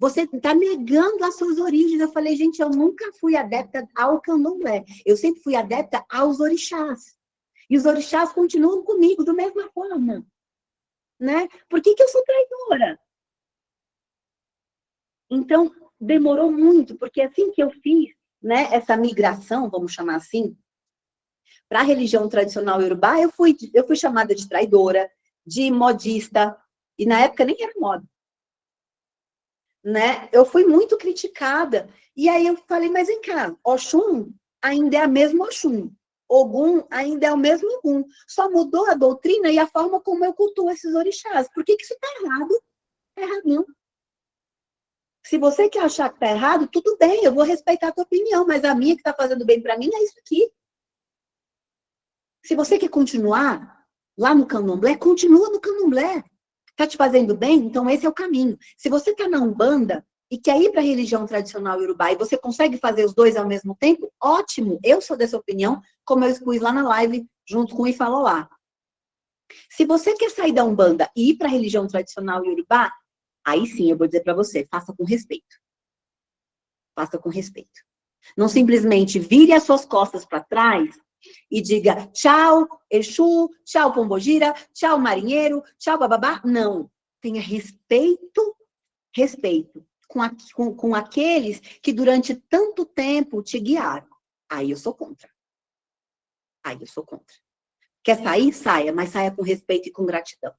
Você está negando as suas origens. Eu falei, gente, eu nunca fui adepta ao candomblé. Eu sempre fui adepta aos orixás. E os orixás continuam comigo da mesma forma. Né? Por que eu sou traidora? Então, demorou muito, porque assim que eu fiz, né, essa migração, vamos chamar assim, para a religião tradicional iorubá, eu fui chamada de traidora, de modista, e na época nem era moda. Né? Eu fui muito criticada. E aí eu falei, mas vem cá, Oxum ainda é a mesma Oxum. Ogum ainda é o mesmo Ogum. Só mudou a doutrina e a forma como eu cultuo esses orixás. Por que isso está errado? Não é errado, não. Se você quer achar que está errado, tudo bem, eu vou respeitar a tua opinião, mas a minha que está fazendo bem para mim é isso aqui. Se você quer continuar lá no candomblé, continua no candomblé. Está te fazendo bem? Então esse é o caminho. Se você está na Umbanda e quer ir para a religião tradicional iorubá e você consegue fazer os dois ao mesmo tempo, ótimo. Eu sou dessa opinião, como eu expus lá na live, junto com o Ifalolá. Se você quer sair da Umbanda e ir para a religião tradicional iorubá, aí sim eu vou dizer para você, faça com respeito. Faça com respeito. Não simplesmente vire as suas costas para trás e diga tchau, Exu, tchau, Pombogira, tchau, marinheiro, tchau, bababá. Não. Tenha respeito com aqueles que durante tanto tempo te guiaram. Aí eu sou contra. Quer sair? Saia, mas saia com respeito e com gratidão.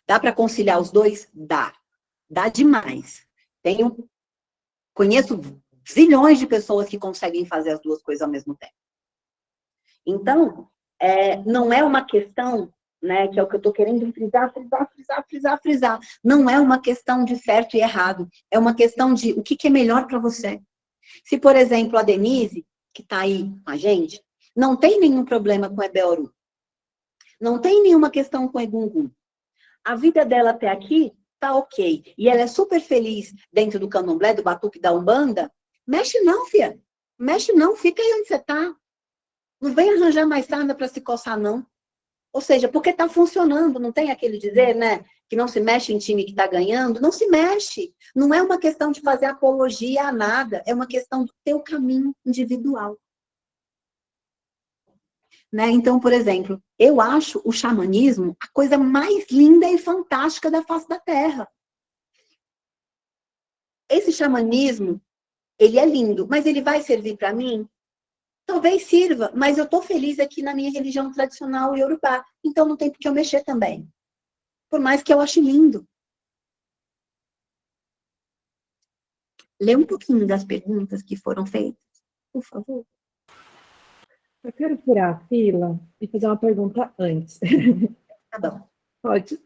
Dá para conciliar os dois? Dá. Dá demais. Conheço zilhões de pessoas que conseguem fazer as duas coisas ao mesmo tempo. Então, não é uma questão, né, que é o que eu estou querendo frisar. Não é uma questão de certo e errado. É uma questão de o que é melhor para você. Se, por exemplo, a Denise, que está aí com a gente, não tem nenhum problema com Ebeoru, não tem nenhuma questão com Egungun, a vida dela até aqui tá ok, e ela é super feliz dentro do candomblé, do batuque da Umbanda, mexe não, filha. Mexe não, fica aí onde você tá. Não vem arranjar mais sarna para se coçar, não. Ou seja, porque tá funcionando, não tem aquele dizer, né? Que não se mexe em time que tá ganhando. Não se mexe. Não é uma questão de fazer apologia a nada, é uma questão do teu caminho individual. Né? Então, por exemplo, eu acho o xamanismo a coisa mais linda e fantástica da face da Terra. Esse xamanismo, ele é lindo, mas ele vai servir para mim? Talvez sirva, mas eu estou feliz aqui na minha religião tradicional iorubá, então não tem por que eu mexer também. Por mais que eu ache lindo. Lê um pouquinho das perguntas que foram feitas, por favor. Eu quero furar a fila e fazer uma pergunta antes. Tá bom. Pode.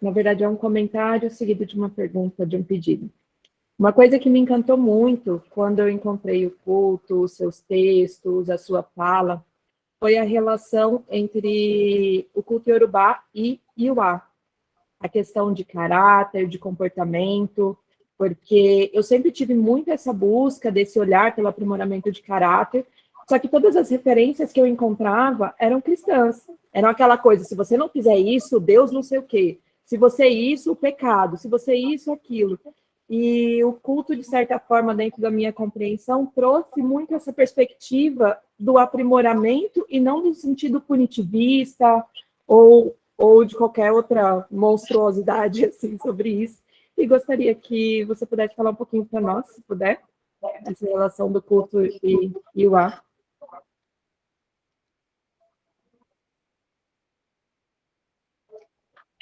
Na verdade, é um comentário seguido de uma pergunta, de um pedido. Uma coisa que me encantou muito quando eu encontrei o culto, os seus textos, a sua fala, foi a relação entre o culto iorubá e Iuá. A questão de caráter, de comportamento, porque eu sempre tive muito essa busca desse olhar pelo aprimoramento de caráter, só que todas as referências que eu encontrava eram cristãs. Eram aquela coisa, se você não fizer isso, Deus não sei o quê. Se você isso, o pecado. Se você isso, aquilo. E o culto, de certa forma, dentro da minha compreensão, trouxe muito essa perspectiva do aprimoramento e não do sentido punitivista ou de qualquer outra monstruosidade assim sobre isso. E gostaria que você pudesse falar um pouquinho para nós, se puder, essa relação do culto e o ar.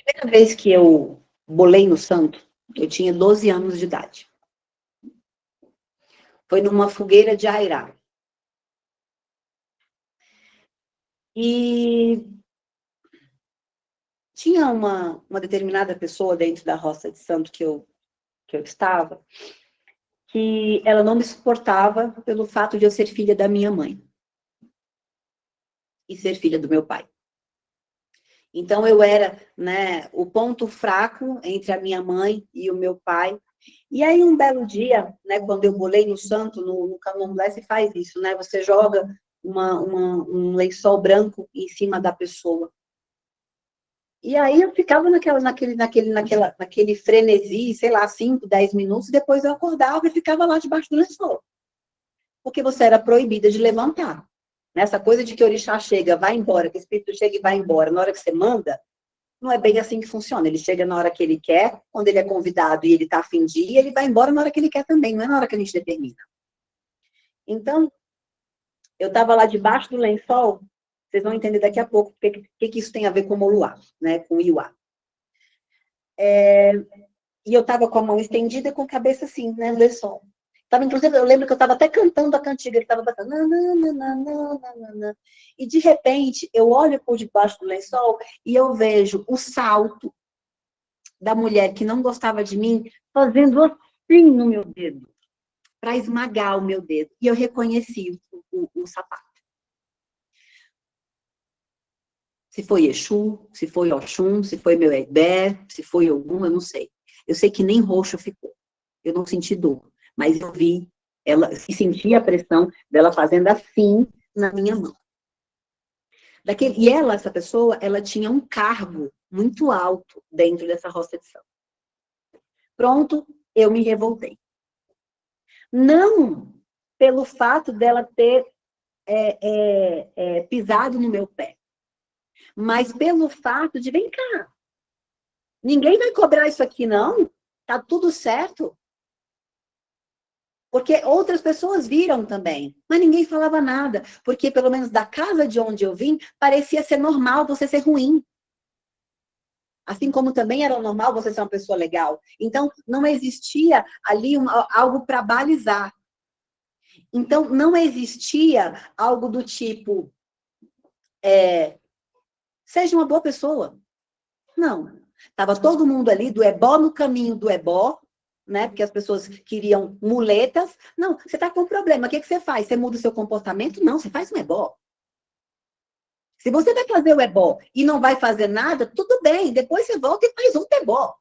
A primeira vez que eu bolei no santo, eu tinha 12 anos de idade. Foi numa fogueira de Airá. E tinha uma determinada pessoa dentro da roça de santo que eu estava, que ela não me suportava pelo fato de eu ser filha da minha mãe e ser filha do meu pai. Então, eu era, né, o ponto fraco entre a minha mãe e o meu pai. E aí, um belo dia, né, quando eu bolei no santo, no candomblé, se faz isso, né? Você joga um lençol branco em cima da pessoa. E aí, eu ficava naquele frenesi, sei lá, 5, 10 minutos, depois eu acordava e ficava lá debaixo do lençol. Porque você era proibida de levantar. Essa coisa de que o orixá chega, vai embora, que o espírito chega e vai embora, na hora que você manda, não é bem assim que funciona. Ele chega na hora que ele quer, quando ele é convidado e ele está a fim de ir, ele vai embora na hora que ele quer também, não é na hora que a gente determina. Então, eu estava lá debaixo do lençol, vocês vão entender daqui a pouco o que isso tem a ver com o Moluá, né, com o Iuá. E eu estava com a mão estendida e com a cabeça assim, né, no lençol. Inclusive, eu lembro que eu estava até cantando a cantiga, ele estava cantando. Nananana. E, de repente, eu olho por debaixo do lençol e eu vejo o salto da mulher que não gostava de mim fazendo assim no meu dedo, para esmagar o meu dedo. E eu reconheci o sapato. Se foi Exu, se foi Oxum, se foi meu Ebé, se foi Ogum, eu não sei. Eu sei que nem roxo ficou. Eu não senti dor. Mas eu vi ela e senti a pressão dela fazendo assim na minha mão. E ela, essa pessoa, ela tinha um cargo muito alto dentro dessa roça de santo. Pronto, eu me revoltei. Não pelo fato dela ter pisado no meu pé, mas pelo fato de, vem cá, ninguém vai cobrar isso aqui, não? Tá tudo certo? Porque outras pessoas viram também, mas ninguém falava nada, porque pelo menos da casa de onde eu vim, parecia ser normal você ser ruim. Assim como também era normal você ser uma pessoa legal. Então, não existia ali algo para balizar. Então, não existia algo do tipo, seja uma boa pessoa. Não. Estava todo mundo ali do ebó no caminho do ebó, né? Porque as pessoas queriam muletas. Não, você está com um problema, o que você faz? Você muda o seu comportamento? Não, você faz um ebó. Se você vai fazer o ebó e não vai fazer nada, tudo bem, depois você volta e faz outro ebó.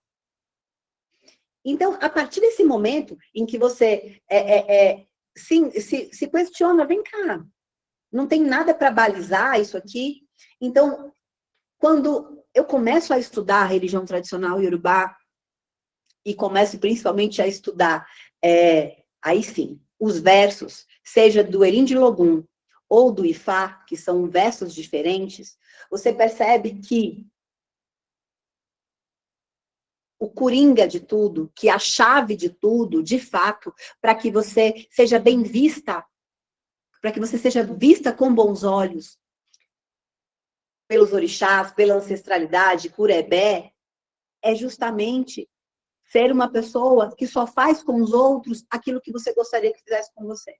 Então, a partir desse momento em que você se questiona, vem cá, não tem nada para balizar isso aqui. Então, quando eu começo a estudar a religião tradicional iorubá, e começo principalmente a estudar, aí sim, os versos, seja do Erim de Logum ou do Ifá, que são versos diferentes, você percebe que o coringa de tudo, que a chave de tudo, de fato, para que você seja bem vista, para que você seja vista com bons olhos, pelos orixás, pela ancestralidade, por Ebé, é justamente ser uma pessoa que só faz com os outros aquilo que você gostaria que fizesse com você.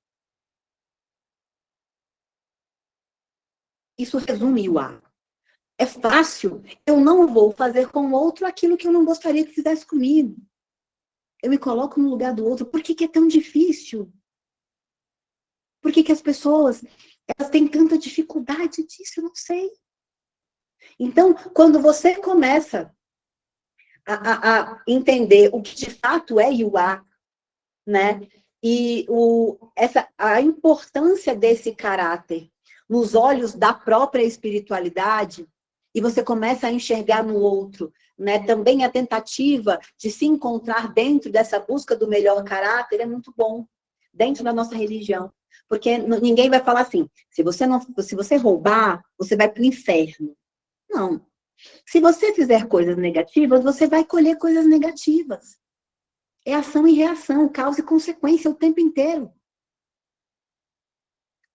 Isso resume o ar. É fácil. Eu não vou fazer com o outro aquilo que eu não gostaria que fizesse comigo. Eu me coloco no lugar do outro. Por que que é tão difícil? Por que que as pessoas, elas têm tanta dificuldade disso? Eu não sei. Então, quando você começa a entender o que de fato é Yuá, né? E a importância desse caráter nos olhos da própria espiritualidade, e você começa a enxergar no outro, né? Também a tentativa de se encontrar dentro dessa busca do melhor caráter é muito bom, dentro da nossa religião. Porque ninguém vai falar assim, se você roubar, você vai para o inferno. Não. Se você fizer coisas negativas, você vai colher coisas negativas. É ação e reação, causa e consequência o tempo inteiro.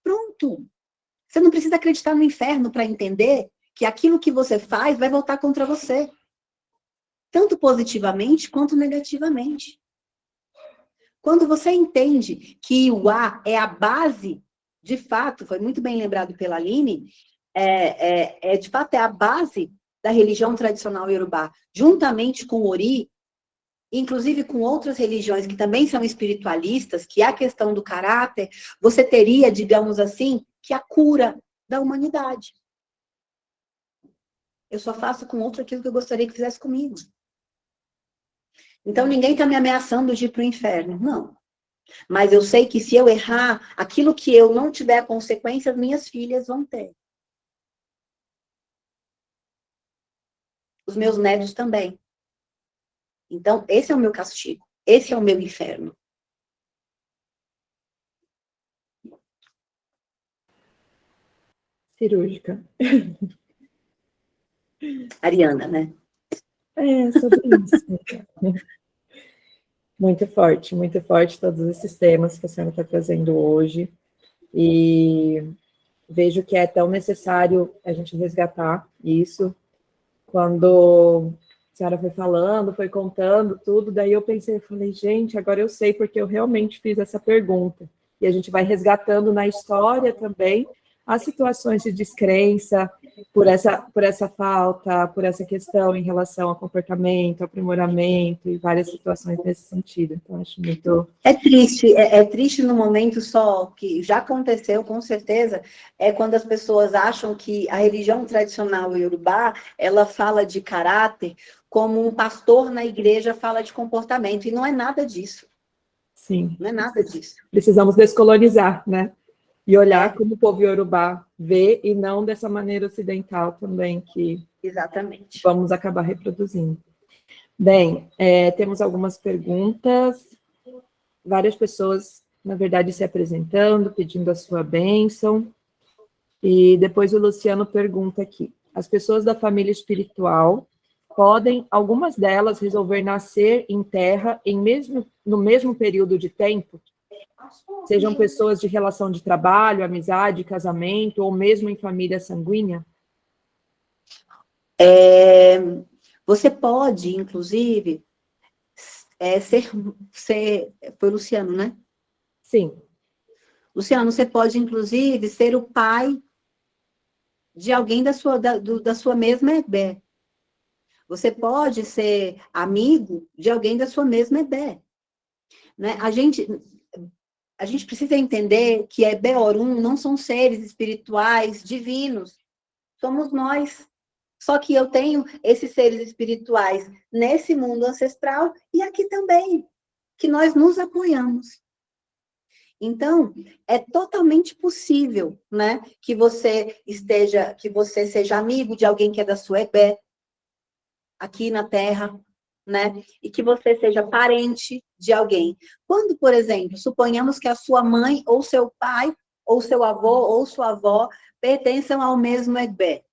Pronto. Você não precisa acreditar no inferno para entender que aquilo que você faz vai voltar contra você. Tanto positivamente quanto negativamente. Quando você entende que o A é a base, de fato, foi muito bem lembrado pela Aline, de fato é a base da religião tradicional iorubá, juntamente com o Ori, inclusive com outras religiões que também são espiritualistas, que é a questão do caráter, você teria, digamos assim, que a cura da humanidade. Eu só faço com outro aquilo que eu gostaria que fizesse comigo. Então, ninguém está me ameaçando de ir para o inferno, não. Mas eu sei que se eu errar, aquilo que eu não tiver consequências, minhas filhas vão ter. Os meus netos também. Então, esse é o meu castigo. Esse é o meu inferno. Cirúrgica. Ariana, né? É, sobre isso. Muito forte todos esses temas que a senhora está trazendo hoje. E vejo que é tão necessário a gente resgatar isso. Quando a senhora foi falando, foi contando tudo, daí eu falei, gente, agora eu sei porque eu realmente fiz essa pergunta. E a gente vai resgatando na história também as situações de descrença por essa falta, por essa questão em relação ao comportamento, aprimoramento e várias situações nesse sentido. Então, acho muito... É triste no momento só, que já aconteceu, com certeza, é quando as pessoas acham que a religião tradicional iorubá, ela fala de caráter como um pastor na igreja fala de comportamento, e não é nada disso. Sim. Não é nada disso. Precisamos descolonizar, né? E olhar como o povo iorubá vê, e não dessa maneira ocidental também, que exatamente, vamos acabar reproduzindo. Bem, temos algumas perguntas, várias pessoas, na verdade, se apresentando, pedindo a sua bênção, e depois o Luciano pergunta aqui, as pessoas da família espiritual podem, algumas delas, resolver nascer em terra no mesmo período de tempo? Sejam pessoas de relação de trabalho, amizade, casamento, ou mesmo em família sanguínea? Você pode, inclusive, foi o Luciano, né? Sim. Luciano, você pode, inclusive, ser o pai de alguém da sua mesma Ebé. Você pode ser amigo de alguém da sua mesma Ebé. Né? A gente precisa entender que Ebé Orum não são seres espirituais divinos. Somos nós. Só que eu tenho esses seres espirituais nesse mundo ancestral e aqui também, que nós nos apoiamos. Então, é totalmente possível, né, que você seja amigo de alguém que é da sua Ebé, aqui na Terra, né, e que você seja parente de alguém. Quando, por exemplo, suponhamos que a sua mãe, ou seu pai, ou seu avô, ou sua avó, pertençam ao mesmo Ebé.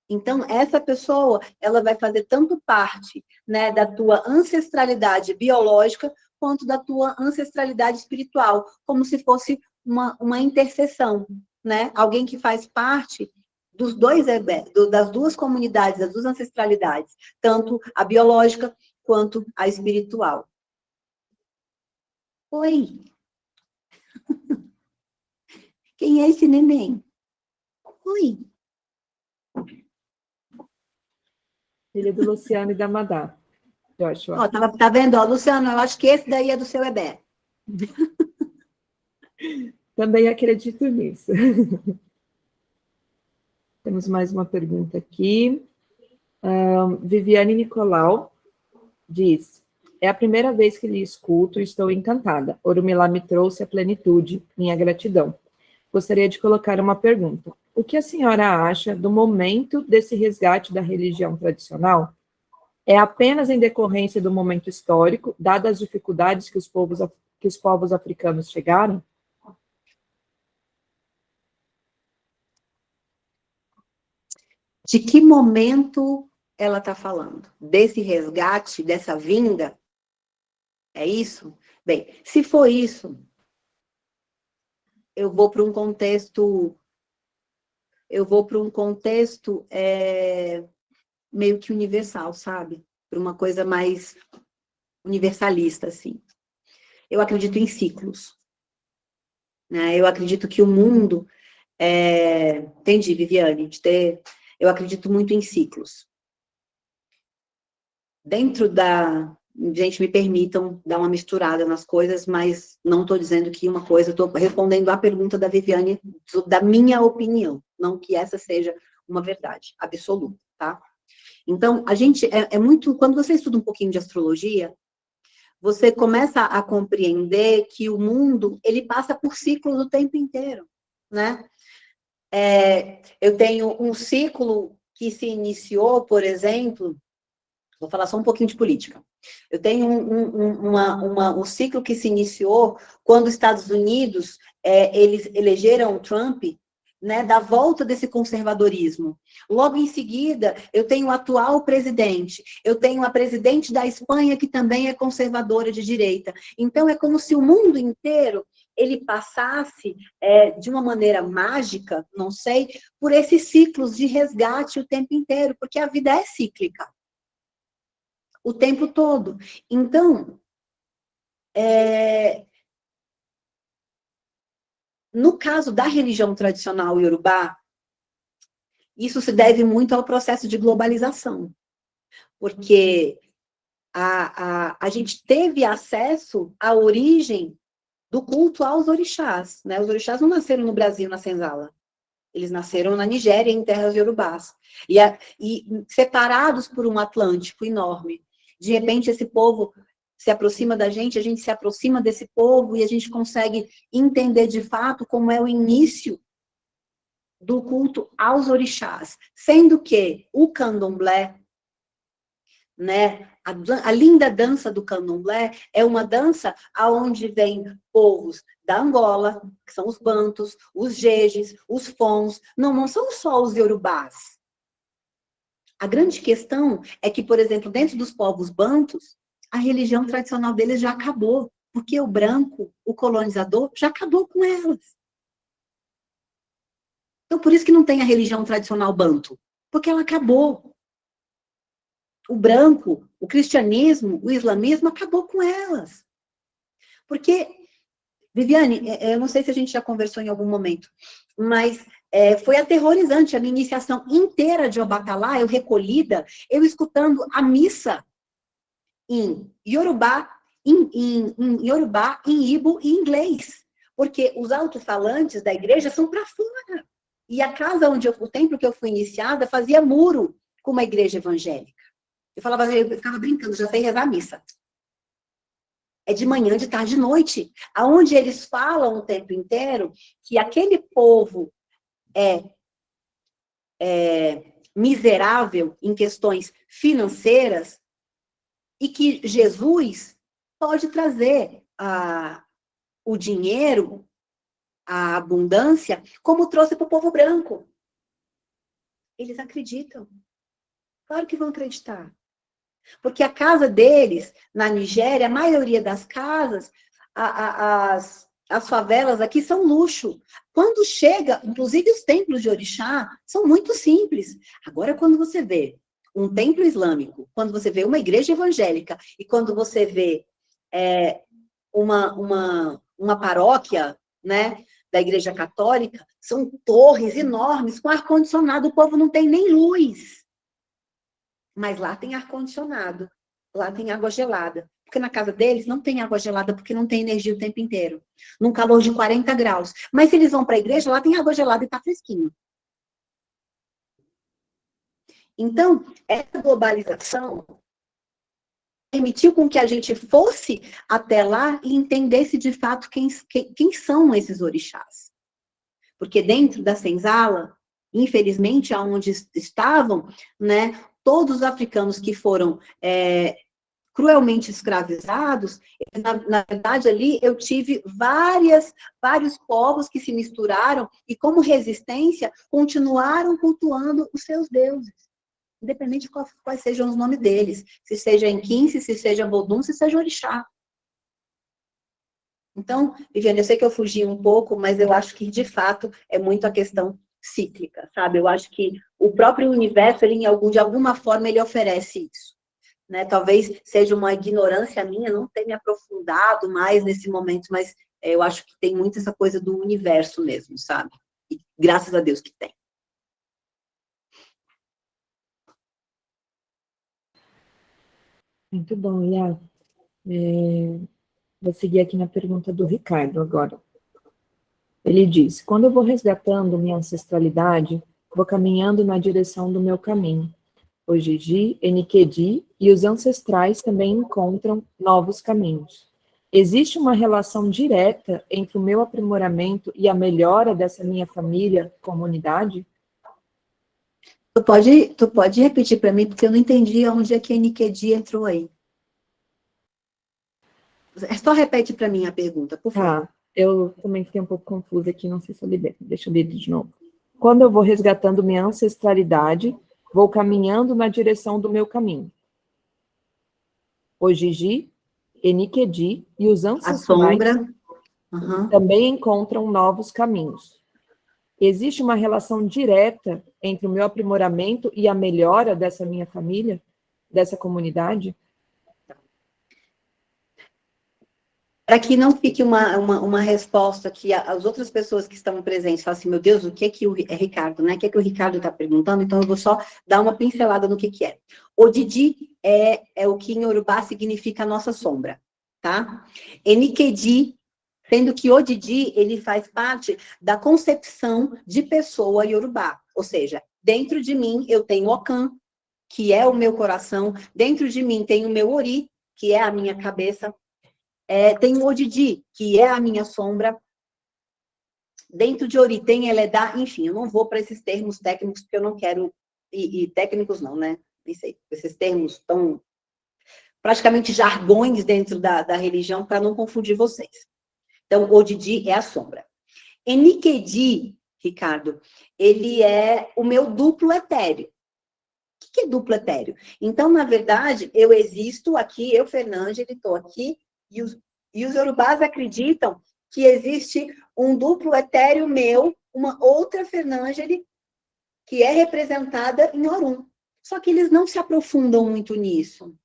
Então, essa pessoa, ela vai fazer tanto parte, né, da tua ancestralidade biológica, quanto da tua ancestralidade espiritual, como se fosse uma interseção, né? Alguém que faz parte dos dois Ebé, das duas comunidades, das duas ancestralidades, tanto a biológica quanto a espiritual. Oi. Quem é esse neném? Oi. Filho do Luciano e da Madá. Joshua. Ó, tá vendo, ó, Luciano? Eu acho que esse daí é do seu Ebé. Também acredito nisso. Temos mais uma pergunta aqui. Viviane Nicolau diz: é a primeira vez que lhe escuto e estou encantada. Orumilá me trouxe a plenitude, minha gratidão. Gostaria de colocar uma pergunta. O que a senhora acha do momento desse resgate da religião tradicional? É apenas em decorrência do momento histórico, dadas as dificuldades que os povos africanos chegaram? De que momento ela está falando? Desse resgate, dessa vinda? É isso? Bem, se for isso, eu vou para um contexto meio que universal, sabe? Para uma coisa mais universalista, assim. Eu acredito em ciclos, né? Eu acredito que o mundo entendi, Viviane, eu acredito muito em ciclos. Dentro da... Gente, me permitam dar uma misturada nas coisas, mas não estou dizendo que uma coisa, estou respondendo à pergunta da Viviane, da minha opinião, não que essa seja uma verdade absoluta, tá? Então, a gente é muito... Quando você estuda um pouquinho de astrologia, você começa a compreender que o mundo, ele passa por ciclos o tempo inteiro, né? Eu tenho um ciclo que se iniciou, por exemplo... Vou falar só um pouquinho de política. Eu tenho um ciclo que se iniciou quando os Estados Unidos eles elegeram Trump, né, da volta desse conservadorismo. Logo em seguida, eu tenho o atual presidente. Eu tenho a presidente da Espanha, que também é conservadora de direita. Então, é como se o mundo inteiro ele passasse de uma maneira mágica, não sei, por esses ciclos de resgate o tempo inteiro, porque a vida é cíclica. O tempo todo. Então, no caso da religião tradicional iorubá, isso se deve muito ao processo de globalização, porque a gente teve acesso à origem do culto aos orixás, né? Os orixás não nasceram no Brasil, na senzala. Eles nasceram na Nigéria, em terras iorubás. E separados por um Atlântico enorme. De repente, esse povo se aproxima da gente, a gente se aproxima desse povo e a gente consegue entender de fato como é o início do culto aos orixás. Sendo que o candomblé, né, a linda dança do candomblé é uma dança aonde vem povos da Angola, que são os bantus, os jejes, os fons, não são só os iorubás. A grande questão é que, por exemplo, dentro dos povos bantus, a religião tradicional deles já acabou, porque o branco, o colonizador, já acabou com elas. Então, por isso que não tem a religião tradicional bantu, porque ela acabou. O branco, o cristianismo, o islamismo acabou com elas. Porque, Viviane, eu não sei se a gente já conversou em algum momento, mas foi aterrorizante a minha iniciação inteira de Obatalá, eu recolhida, eu escutando a missa em Yorubá, em Yorubá, em Ibo e em inglês. Porque os alto-falantes da igreja são para fora. E a casa o templo que eu fui iniciada fazia muro com uma igreja evangélica. Eu ficava brincando, já sei rezar a missa. É de manhã, de tarde, de noite. Aonde eles falam o tempo inteiro que aquele povo é miserável em questões financeiras e que Jesus pode trazer o dinheiro, a abundância, como trouxe para o povo branco. Eles acreditam. Claro que vão acreditar. Porque a casa deles, na Nigéria, a maioria das casas, as favelas aqui são luxo. Quando chega, inclusive os templos de orixá, são muito simples. Agora, quando você vê um templo islâmico, quando você vê uma igreja evangélica, e quando você vê uma paróquia, né, da igreja católica, são torres enormes, com ar-condicionado, o povo não tem nem luz. Mas lá tem ar-condicionado. lá tem água gelada. Porque na casa deles não tem água gelada, porque não tem energia o tempo inteiro. Num calor de 40 graus. Mas se eles vão para a igreja, lá tem água gelada e está fresquinho. Então, essa globalização permitiu com que a gente fosse até lá e entendesse de fato quem são esses orixás. Porque dentro da senzala, infelizmente, aonde estavam, né, todos os africanos que foram cruelmente escravizados, na verdade ali eu tive vários povos que se misturaram e como resistência continuaram cultuando os seus deuses. Independente de quais sejam os nomes deles. Se seja Enquince, se seja Vodun, se seja Orixá. Então, Viviane, eu sei que eu fugi um pouco, mas eu acho que, de fato, é muito a questão cíclica, sabe? Eu acho que o próprio universo, ele, de alguma forma, ele oferece isso. Né? Talvez seja uma ignorância minha não ter me aprofundado mais nesse momento, mas eu acho que tem muito essa coisa do universo mesmo, sabe? E graças a Deus que tem. Muito bom, Iá. Vou seguir aqui na pergunta do Ricardo agora. Ele diz, quando eu vou resgatando minha ancestralidade, vou caminhando na direção do meu caminho. O Gigi, Enikedi e os ancestrais também encontram novos caminhos. Existe uma relação direta entre o meu aprimoramento e a melhora dessa minha família, comunidade? Tu pode repetir para mim, porque eu não entendi onde é que a Enikedi entrou aí. Só repete para mim a pergunta, por favor. Tá, eu também fiquei um pouco confusa aqui, não sei se eu li bem. Deixa eu ler de novo. Quando eu vou resgatando minha ancestralidade, vou caminhando na direção do meu caminho. O Gigi, Enikedi e os A ancestrais sombra. também encontram novos caminhos. Existe uma relação direta entre o meu aprimoramento e a melhora dessa minha família, dessa comunidade? Para que não fique uma resposta que as outras pessoas que estão presentes falam assim, meu Deus, o que o Ricardo, né? O que o Ricardo está perguntando? Então, eu vou só dar uma pincelada no que é. Odidi é o que em Yorubá significa nossa sombra, tá? Enikedi, sendo que Odidi, ele faz parte da concepção de pessoa Yorubá. Ou seja, dentro de mim eu tenho Okan, que é o meu coração. Dentro de mim tem o meu Ori, que é a minha cabeça. Tem o Odidi, que é a minha sombra. Dentro de Ori tem Eledá, enfim, eu não vou para esses termos técnicos, porque eu não quero, e técnicos não, né? Nem sei, esses termos tão, praticamente jargões dentro da religião, para não confundir vocês. Então, Odidi é a sombra. Enikedi, Ricardo, ele é o meu duplo etéreo. O que é duplo etéreo? Então, na verdade, eu existo aqui, eu, Fernângela, estou aqui, e os Yorubás acreditam que existe um duplo etéreo meu, uma outra Fernângela, que é representada em Orum. Só que eles não se aprofundam muito nisso,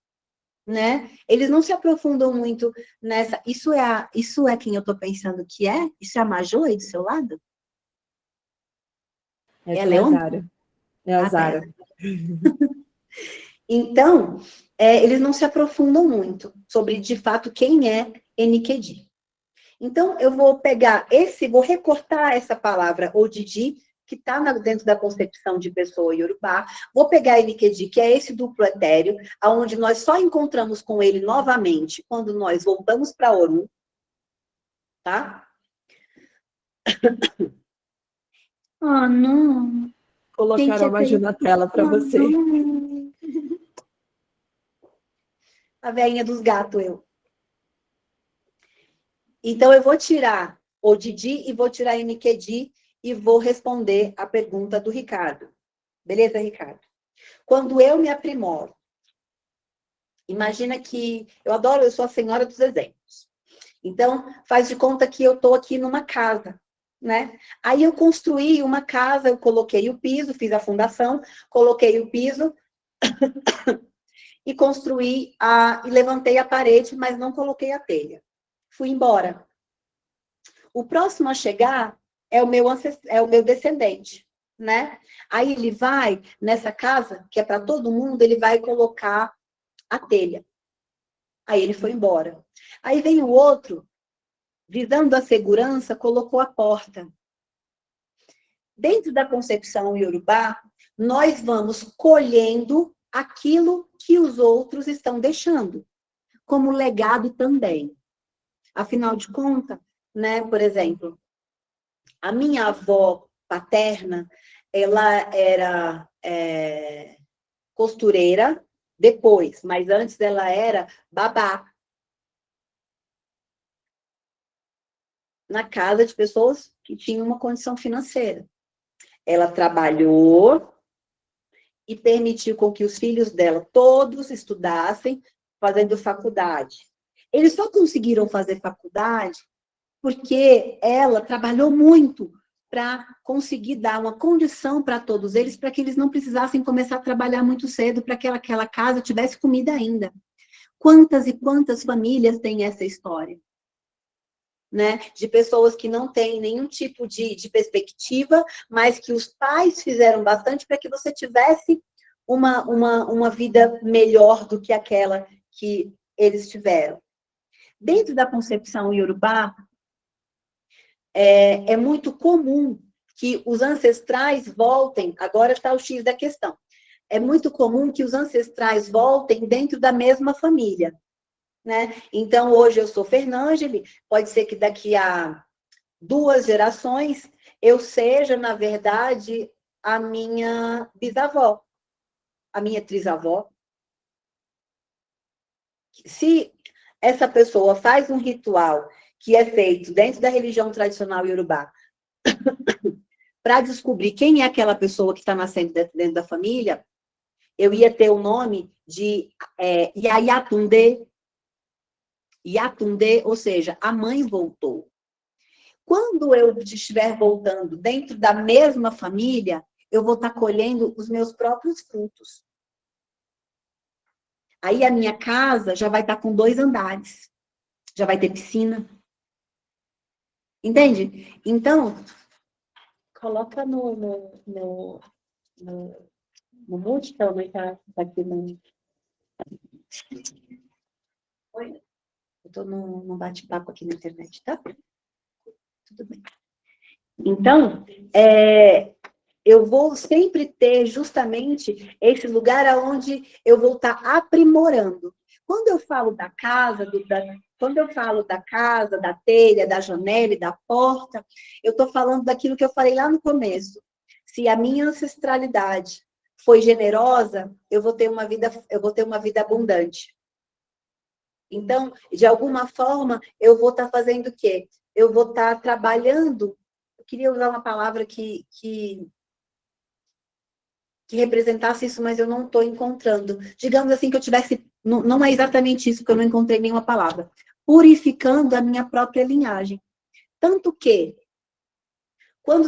né? Eles não se aprofundam muito nessa... Isso é quem eu estou pensando que é? Isso é a Majô aí do seu lado? Essa É a é a Leon? Zara. É a Zara. Então, eles não se aprofundam muito sobre, de fato, quem é Enikedi. Então, eu vou pegar vou recortar essa palavra Odidi, que está dentro da concepção de pessoa Yorubá, vou pegar Enikedi, que é esse duplo etéreo, onde nós só encontramos com ele novamente quando nós voltamos para Orum, tá? Ah, não. Colocaram a Maju na tela para você. Não. A velhinha dos gatos, eu. Então, eu vou tirar o Didi e vou tirar Enikedi e vou responder a pergunta do Ricardo. Beleza, Ricardo? Quando eu me aprimoro, imagina que... eu sou a senhora dos exemplos. Então, faz de conta que eu estou aqui numa casa, né? Aí eu construí uma casa, eu coloquei o piso, fiz a fundação, coloquei o piso e construí e levantei a parede, mas não coloquei a telha. Fui embora. O próximo a chegar é o meu descendente, né? Aí ele vai nessa casa, que é para todo mundo, ele vai colocar a telha. Aí ele foi embora. Aí vem o outro, visando a segurança, colocou a porta. Dentro da concepção iorubá, nós vamos colhendo aquilo que os outros estão deixando, como legado também. Afinal de contas, né, por exemplo, a minha avó paterna, ela era costureira depois, mas antes ela era babá. Na casa de pessoas que tinham uma condição financeira. Ela trabalhou e permitiu com que os filhos dela todos estudassem, fazendo faculdade. Eles só conseguiram fazer faculdade porque ela trabalhou muito para conseguir dar uma condição para todos eles, para que eles não precisassem começar a trabalhar muito cedo, para que aquela casa tivesse comida ainda. Quantas e quantas famílias têm essa história? Né? De pessoas que não têm nenhum tipo de perspectiva, mas que os pais fizeram bastante para que você tivesse uma vida melhor do que aquela que eles tiveram. Dentro da concepção iorubá, é muito comum que os ancestrais voltem, agora está o X da questão, é muito comum que os ancestrais voltem dentro da mesma família. Né? Então, hoje eu sou Fernângeli, pode ser que daqui a 2 gerações eu seja, na verdade, a minha bisavó, a minha trisavó. Se essa pessoa faz um ritual que é feito dentro da religião tradicional iorubá, para descobrir quem é aquela pessoa que está nascendo dentro da família, eu ia ter o nome de Yayatunde. Yatunde, ou seja, a mãe voltou. Quando eu estiver voltando dentro da mesma família, eu vou estar colhendo os meus próprios frutos. Aí a minha casa já vai estar com 2 andares. Já vai ter piscina. Entende? Então, coloca no mute, que ela não está aqui no... Oi? Eu estou num bate-papo aqui na internet, tá? Tudo bem. Então, eu vou sempre ter justamente esse lugar onde eu vou estar aprimorando. Quando eu falo da casa, quando eu falo da casa, da telha, da janela e da porta, eu estou falando daquilo que eu falei lá no começo. Se a minha ancestralidade foi generosa, eu vou ter uma vida abundante. Então, de alguma forma, eu vou estar fazendo o quê? Eu vou estar trabalhando. Eu queria usar uma palavra que representasse isso, mas eu não estou encontrando. Digamos assim que eu tivesse... Não é exatamente isso, porque eu não encontrei nenhuma palavra. Purificando a minha própria linhagem. Tanto que, quando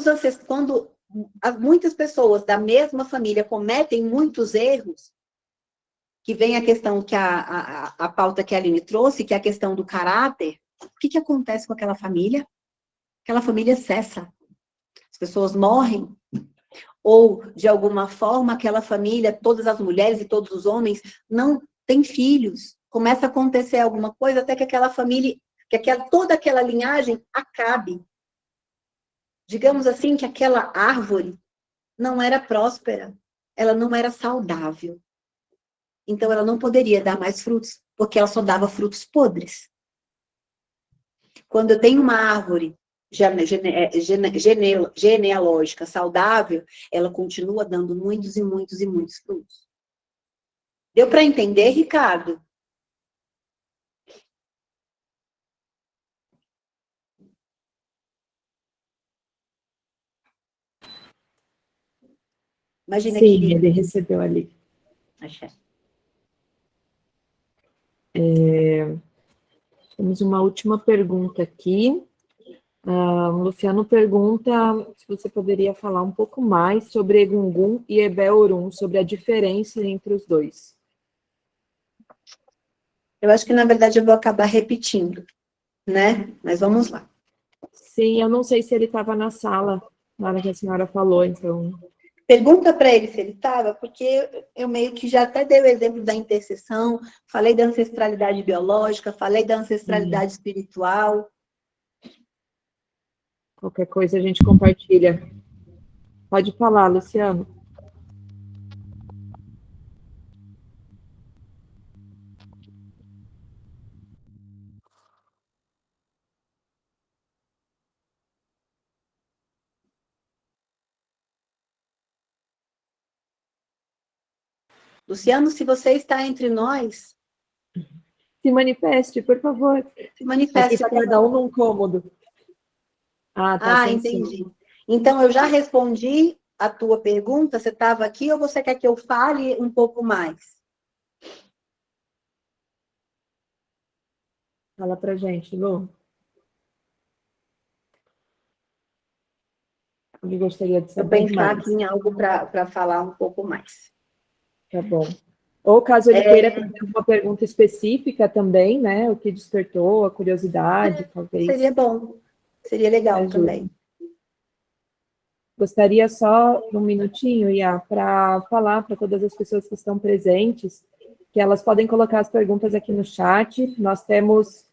muitas pessoas da mesma família cometem muitos erros, que vem a questão que a pauta que a Aline trouxe, que é a questão do caráter, o que acontece com aquela família? Aquela família cessa. As pessoas morrem. Ou, de alguma forma, aquela família, todas as mulheres e todos os homens, não têm filhos. Começa a acontecer alguma coisa até que aquela família, toda aquela linhagem acabe. Digamos assim, que aquela árvore não era próspera, ela não era saudável. Então, ela não poderia dar mais frutos, porque ela só dava frutos podres. Quando eu tenho uma árvore genealógica saudável, ela continua dando muitos e muitos e muitos frutos. Deu para entender, Ricardo? Imagina. Sim, que ele recebeu ali. Achei. Temos uma última pergunta aqui. O Luciano pergunta se você poderia falar um pouco mais sobre Egungun e Ebé-Orum, sobre a diferença entre os dois. Eu acho que, na verdade, eu vou acabar repetindo, né? Mas vamos lá. Sim, eu não sei se ele estava na sala, na hora que a senhora falou, então... Pergunta para ele se ele estava, porque eu meio que já até dei o exemplo da intercessão, falei da ancestralidade biológica, falei da ancestralidade espiritual. Qualquer coisa a gente compartilha. Pode falar, Luciano. Luciano, se você está entre nós, Se manifeste, por favor. se manifeste. Aqui está cada um num cômodo. Ah, tá sem entendi. som. Então, eu já respondi a tua pergunta, você estava aqui ou você quer que eu fale um pouco mais? Fala pra gente, Lu. Eu gostaria de Eu saber pensar mais. aqui em algo para falar um pouco mais. Tá bom. Ou caso ele queira fazer uma pergunta específica também, né? O que despertou a curiosidade, talvez. Seria bom. Seria legal ajude. também. Gostaria só um minutinho, Iá, para falar para todas as pessoas que estão presentes que elas podem colocar as perguntas aqui no chat. Nós temos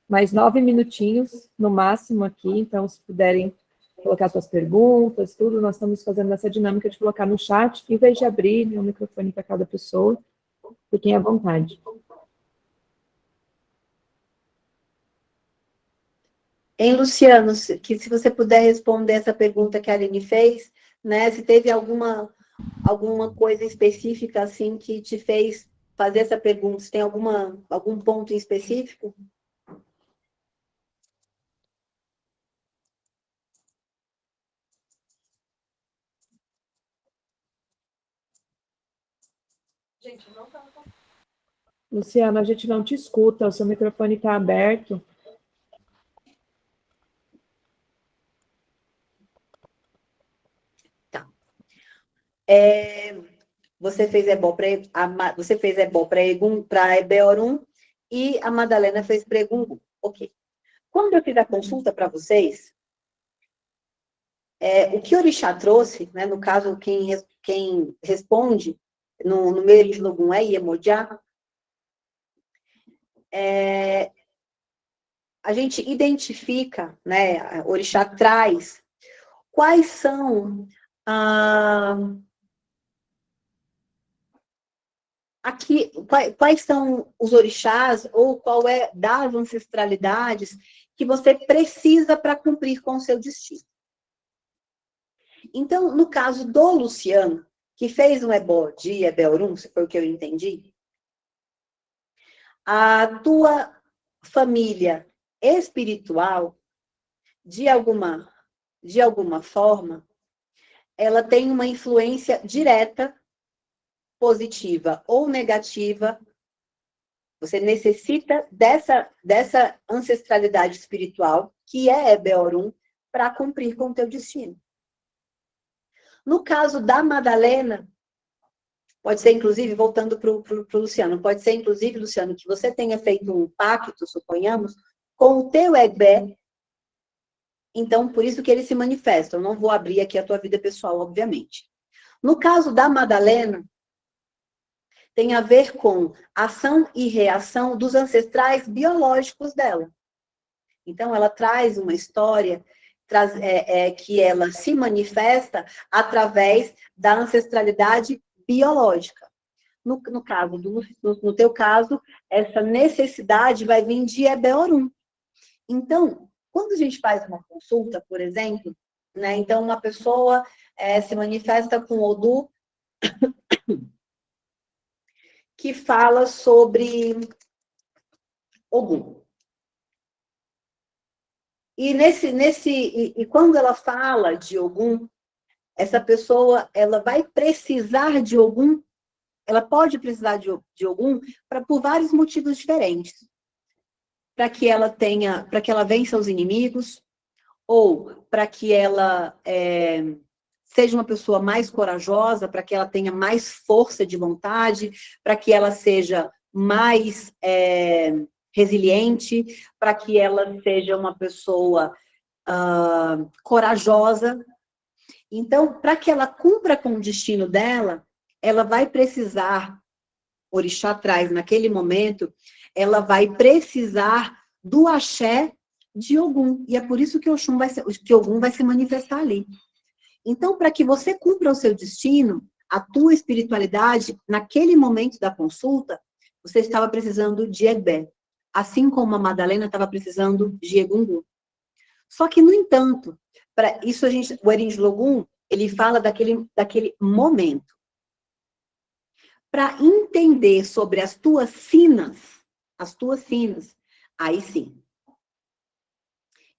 mais 9 minutinhos no máximo aqui, então se puderem colocar suas perguntas, tudo, nós estamos fazendo essa dinâmica de colocar no chat, em vez de abrir o microfone para cada pessoa. Fiquem à vontade. Luciano, que se você puder responder essa pergunta que a Aline fez, né? Se teve alguma coisa específica assim que te fez fazer essa pergunta, se tem algum ponto em específico? Gente, não tá. Luciana, a gente não te escuta, o seu microfone está aberto. Tá. Você fez ebó para Ebeorum e a Madalena fez pregungu. Ok. Quando eu fiz a consulta para vocês, o que o Orixá trouxe, né, no caso, quem responde no meio de Logum é Iemoja, a gente identifica, né, o Orixá traz quais são aqui, quais são os orixás ou qual é das ancestralidades que você precisa para cumprir com o seu destino. Então, no caso do Luciano, que fez um ebó de Ebeorum, se foi o que eu entendi, a tua família espiritual, de alguma forma, ela tem uma influência direta, positiva ou negativa. Você necessita dessa ancestralidade espiritual, que é Ebeorum, para cumprir com o teu destino. No caso da Madalena, pode ser, inclusive, voltando para o Luciano, pode ser, inclusive, Luciano, que você tenha feito um pacto, suponhamos, com o teu Egbé. Então, por isso que ele se manifesta. Eu não vou abrir aqui a tua vida pessoal, obviamente. No caso da Madalena, tem a ver com ação e reação dos ancestrais biológicos dela. Então, ela traz uma história que ela se manifesta através da ancestralidade biológica. No teu caso, essa necessidade vai vir de Ebeorum. Então, quando a gente faz uma consulta, por exemplo, né, então uma pessoa se manifesta com Odu, que fala sobre Ogum. E quando ela fala de Ogum, essa pessoa ela vai precisar de Ogum, ela pode precisar de Ogum por vários motivos diferentes. Para que ela vença os inimigos, ou para que ela seja uma pessoa mais corajosa, para que ela tenha mais força de vontade, para que ela seja mais resiliente, para que ela seja uma pessoa corajosa. Então, para que ela cumpra com o destino dela, ela vai precisar, orixá traz naquele momento, ela vai precisar do axé de Ogum. E é por isso que Ogum vai se manifestar ali. Então, para que você cumpra o seu destino, a tua espiritualidade, naquele momento da consulta, você estava precisando de Egbé. Assim como a Madalena estava precisando de Egungun. Só que, no entanto, para isso o Erin de Logum, ele fala daquele momento. Para entender sobre as tuas sinas, aí sim,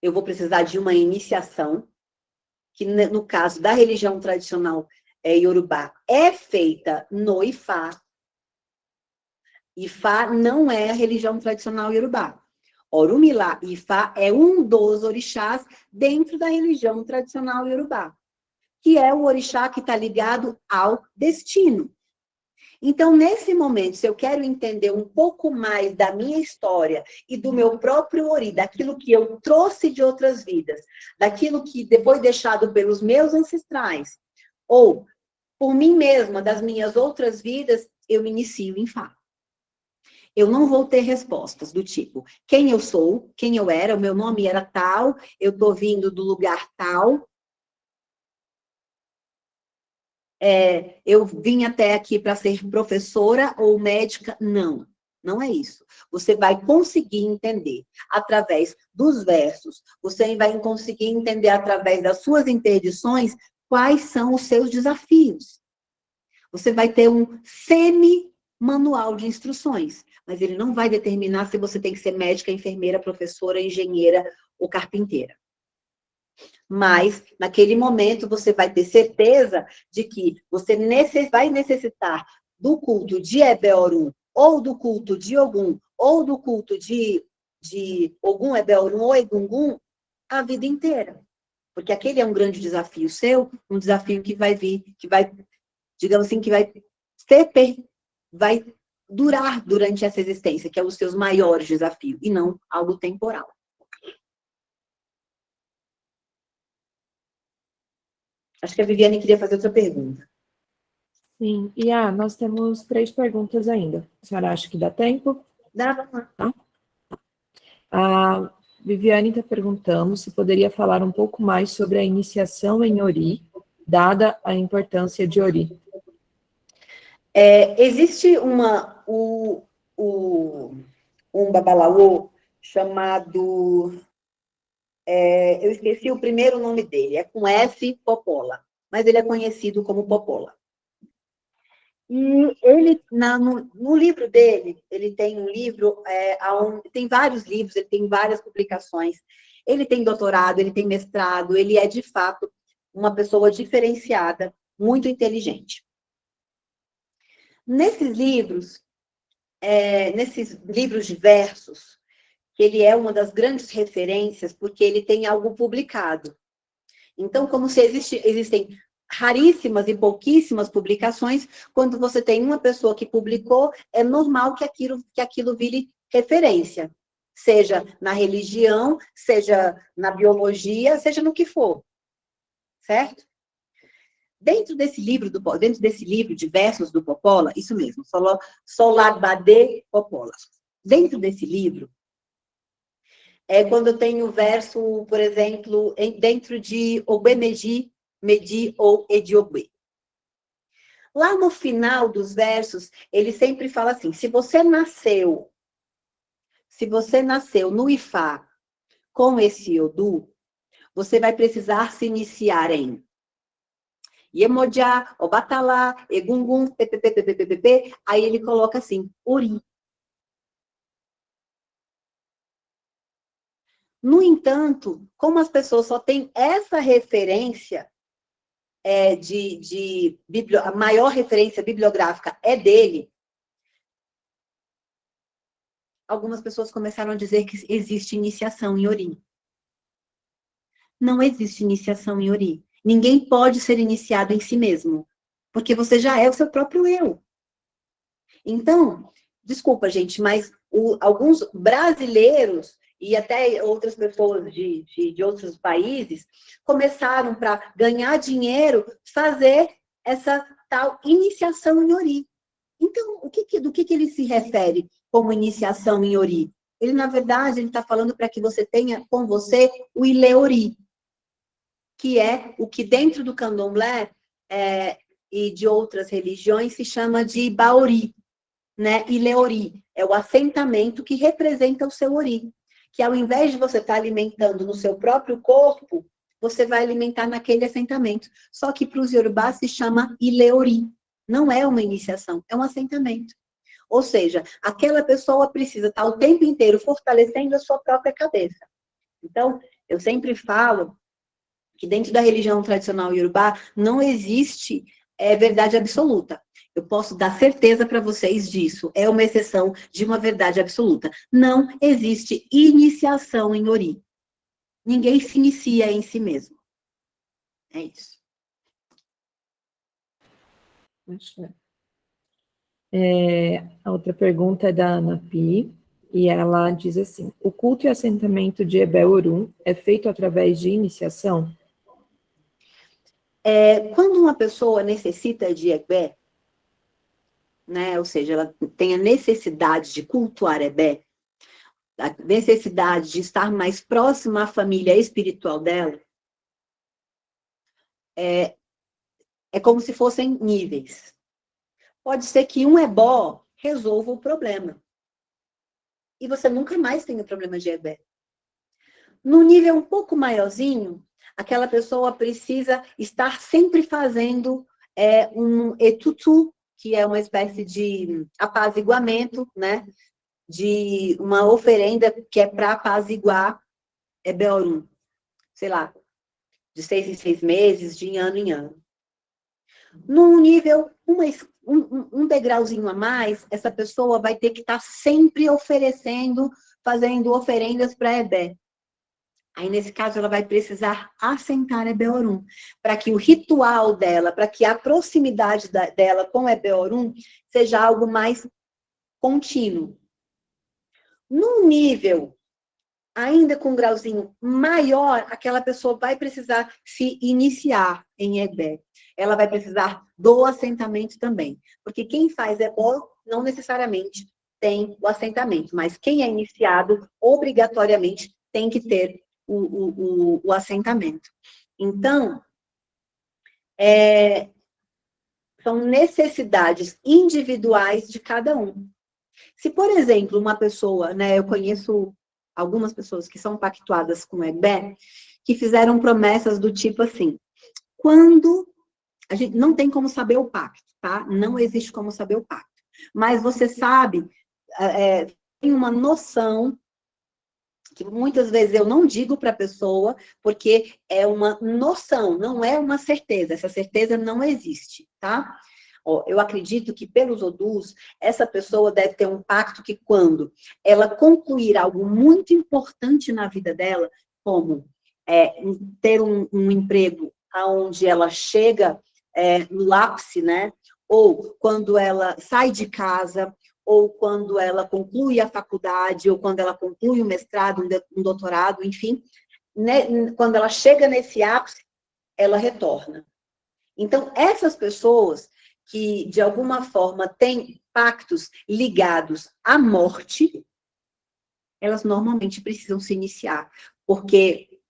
eu vou precisar de uma iniciação, que no caso da religião tradicional Yorubá, é feita no Ifá. Ifá não é a religião tradicional Yorubá. Orumilá e Ifá é um dos orixás dentro da religião tradicional Yorubá, que é o orixá que está ligado ao destino. Então, nesse momento, se eu quero entender um pouco mais da minha história e do meu próprio ori, daquilo que eu trouxe de outras vidas, daquilo que foi deixado pelos meus ancestrais, ou por mim mesma, das minhas outras vidas, eu me inicio em Fá. Eu não vou ter respostas do tipo, quem eu sou, quem eu era, o meu nome era tal, eu estou vindo do lugar tal, eu vim até aqui para ser professora ou médica. Não, não é isso. Você vai conseguir entender através dos versos, você vai conseguir entender através das suas interdições quais são os seus desafios. Você vai ter um semi-manual de instruções, mas ele não vai determinar se você tem que ser médica, enfermeira, professora, engenheira ou carpinteira. Mas, naquele momento, você vai ter certeza de que você vai necessitar do culto de Ebeorum, ou do culto de Ogum, ou do culto de Ogum, Ebeorum ou Egungun, a vida inteira. Porque aquele é um grande desafio seu, um desafio que vai vir, que vai, digamos assim, que vai durar durante essa existência, que é os seus maiores desafios, e não algo temporal. Acho que a Viviane queria fazer outra pergunta. Sim, e nós temos 3 perguntas ainda. A senhora acha que dá tempo? Dá, vamos lá. Tá? A Viviane está perguntando se poderia falar um pouco mais sobre a iniciação em Ori, dada a importância de Ori. Existe um babalaô chamado... eu esqueci o primeiro nome dele, é com F, Popola, mas ele é conhecido como Popola. E ele, no livro dele, ele tem um livro, tem vários livros, ele tem várias publicações, ele tem doutorado, ele tem mestrado, ele é, de fato, uma pessoa diferenciada, muito inteligente. Nesses livros diversos, que ele é uma das grandes referências, porque ele tem algo publicado. Então, como se existem raríssimas e pouquíssimas publicações, quando você tem uma pessoa que publicou, é normal que aquilo vire referência, seja na religião, seja na biologia, seja no que for, certo? Dentro desse livro de versos do Popola, isso mesmo, Solabade Popola. Dentro desse livro, quando eu tenho o verso, por exemplo, dentro de Obemeji, Medi ou Ediobê. Lá no final dos versos, ele sempre fala assim, se você nasceu no Ifá com esse Odu, você vai precisar se iniciar em Iemoja, Obatalá, Egungun, PPPPPPP, aí ele coloca assim, Ori. No entanto, como as pessoas só têm essa referência, a maior referência bibliográfica é dele, algumas pessoas começaram a dizer que existe iniciação em Ori. Não existe iniciação em Ori. Ninguém pode ser iniciado em si mesmo, porque você já é o seu próprio eu. Então, desculpa, gente, mas alguns brasileiros e até outras pessoas de outros países, começaram, para ganhar dinheiro, fazer essa tal iniciação em Ori. Então, do que ele se refere como iniciação em Ori? Ele, na verdade, ele está falando para que você tenha com você o Ileori, que é o que dentro do candomblé e de outras religiões se chama de Ibaori, né? Ileori é o assentamento que representa o seu Ori, que ao invés de você estar alimentando no seu próprio corpo, você vai alimentar naquele assentamento. Só que para os Yorubás se chama Ileori. Não é uma iniciação, é um assentamento. Ou seja, aquela pessoa precisa estar o tempo inteiro fortalecendo a sua própria cabeça. Então, eu sempre falo que dentro da religião tradicional iorubá não existe verdade absoluta. Eu posso dar certeza para vocês disso. É uma exceção de uma verdade absoluta. Não existe iniciação em Ori. Ninguém se inicia em si mesmo. É isso. A outra pergunta é da Ana Pi, e ela diz assim: o culto e assentamento de Ebé-Orum é feito através de iniciação? Quando uma pessoa necessita de Ebé, né, ou seja, ela tem a necessidade de cultuar Ebé, a necessidade de estar mais próxima à família espiritual dela, é como se fossem níveis. Pode ser que um ebó resolva o problema. E você nunca mais tem o problema de ebé. No nível um pouco maiorzinho, aquela pessoa precisa estar sempre fazendo um etutu, que é uma espécie de apaziguamento, né? De uma oferenda que é para apaziguar ebé-orum. Sei lá, de 6 em 6 meses, de ano em ano. Num nível, um degrauzinho a mais, essa pessoa vai ter que estar sempre oferecendo, fazendo oferendas para Ebé. Aí, nesse caso, ela vai precisar assentar Ebé-Orum, para que o ritual dela, para que a proximidade dela com Ebé-Orum seja algo mais contínuo. Num nível ainda com um grauzinho maior, aquela pessoa vai precisar se iniciar em Ebé. Ela vai precisar do assentamento também. Porque quem faz ebó não necessariamente tem o assentamento, mas quem é iniciado, obrigatoriamente, tem que ter o assentamento. Então, são necessidades individuais de cada um. Se, por exemplo, uma pessoa, né, eu conheço algumas pessoas que são pactuadas com Ebé, que fizeram promessas do tipo assim: quando a gente não tem como saber o pacto, tá? Não existe como saber o pacto. Mas você sabe, tem uma noção, que muitas vezes eu não digo para a pessoa, porque é uma noção, não é uma certeza. Essa certeza não existe, tá? Eu acredito que, pelos odus, essa pessoa deve ter um pacto que, quando ela concluir algo muito importante na vida dela, como ter um emprego onde ela chega no ápice, né? Ou quando ela sai de casa, ou quando ela conclui a faculdade, ou quando ela conclui o mestrado, um doutorado, enfim, né? Quando ela chega nesse ápice, ela retorna. Então, essas pessoas que, de alguma forma, têm pactos ligados à morte, elas normalmente precisam se iniciar, porque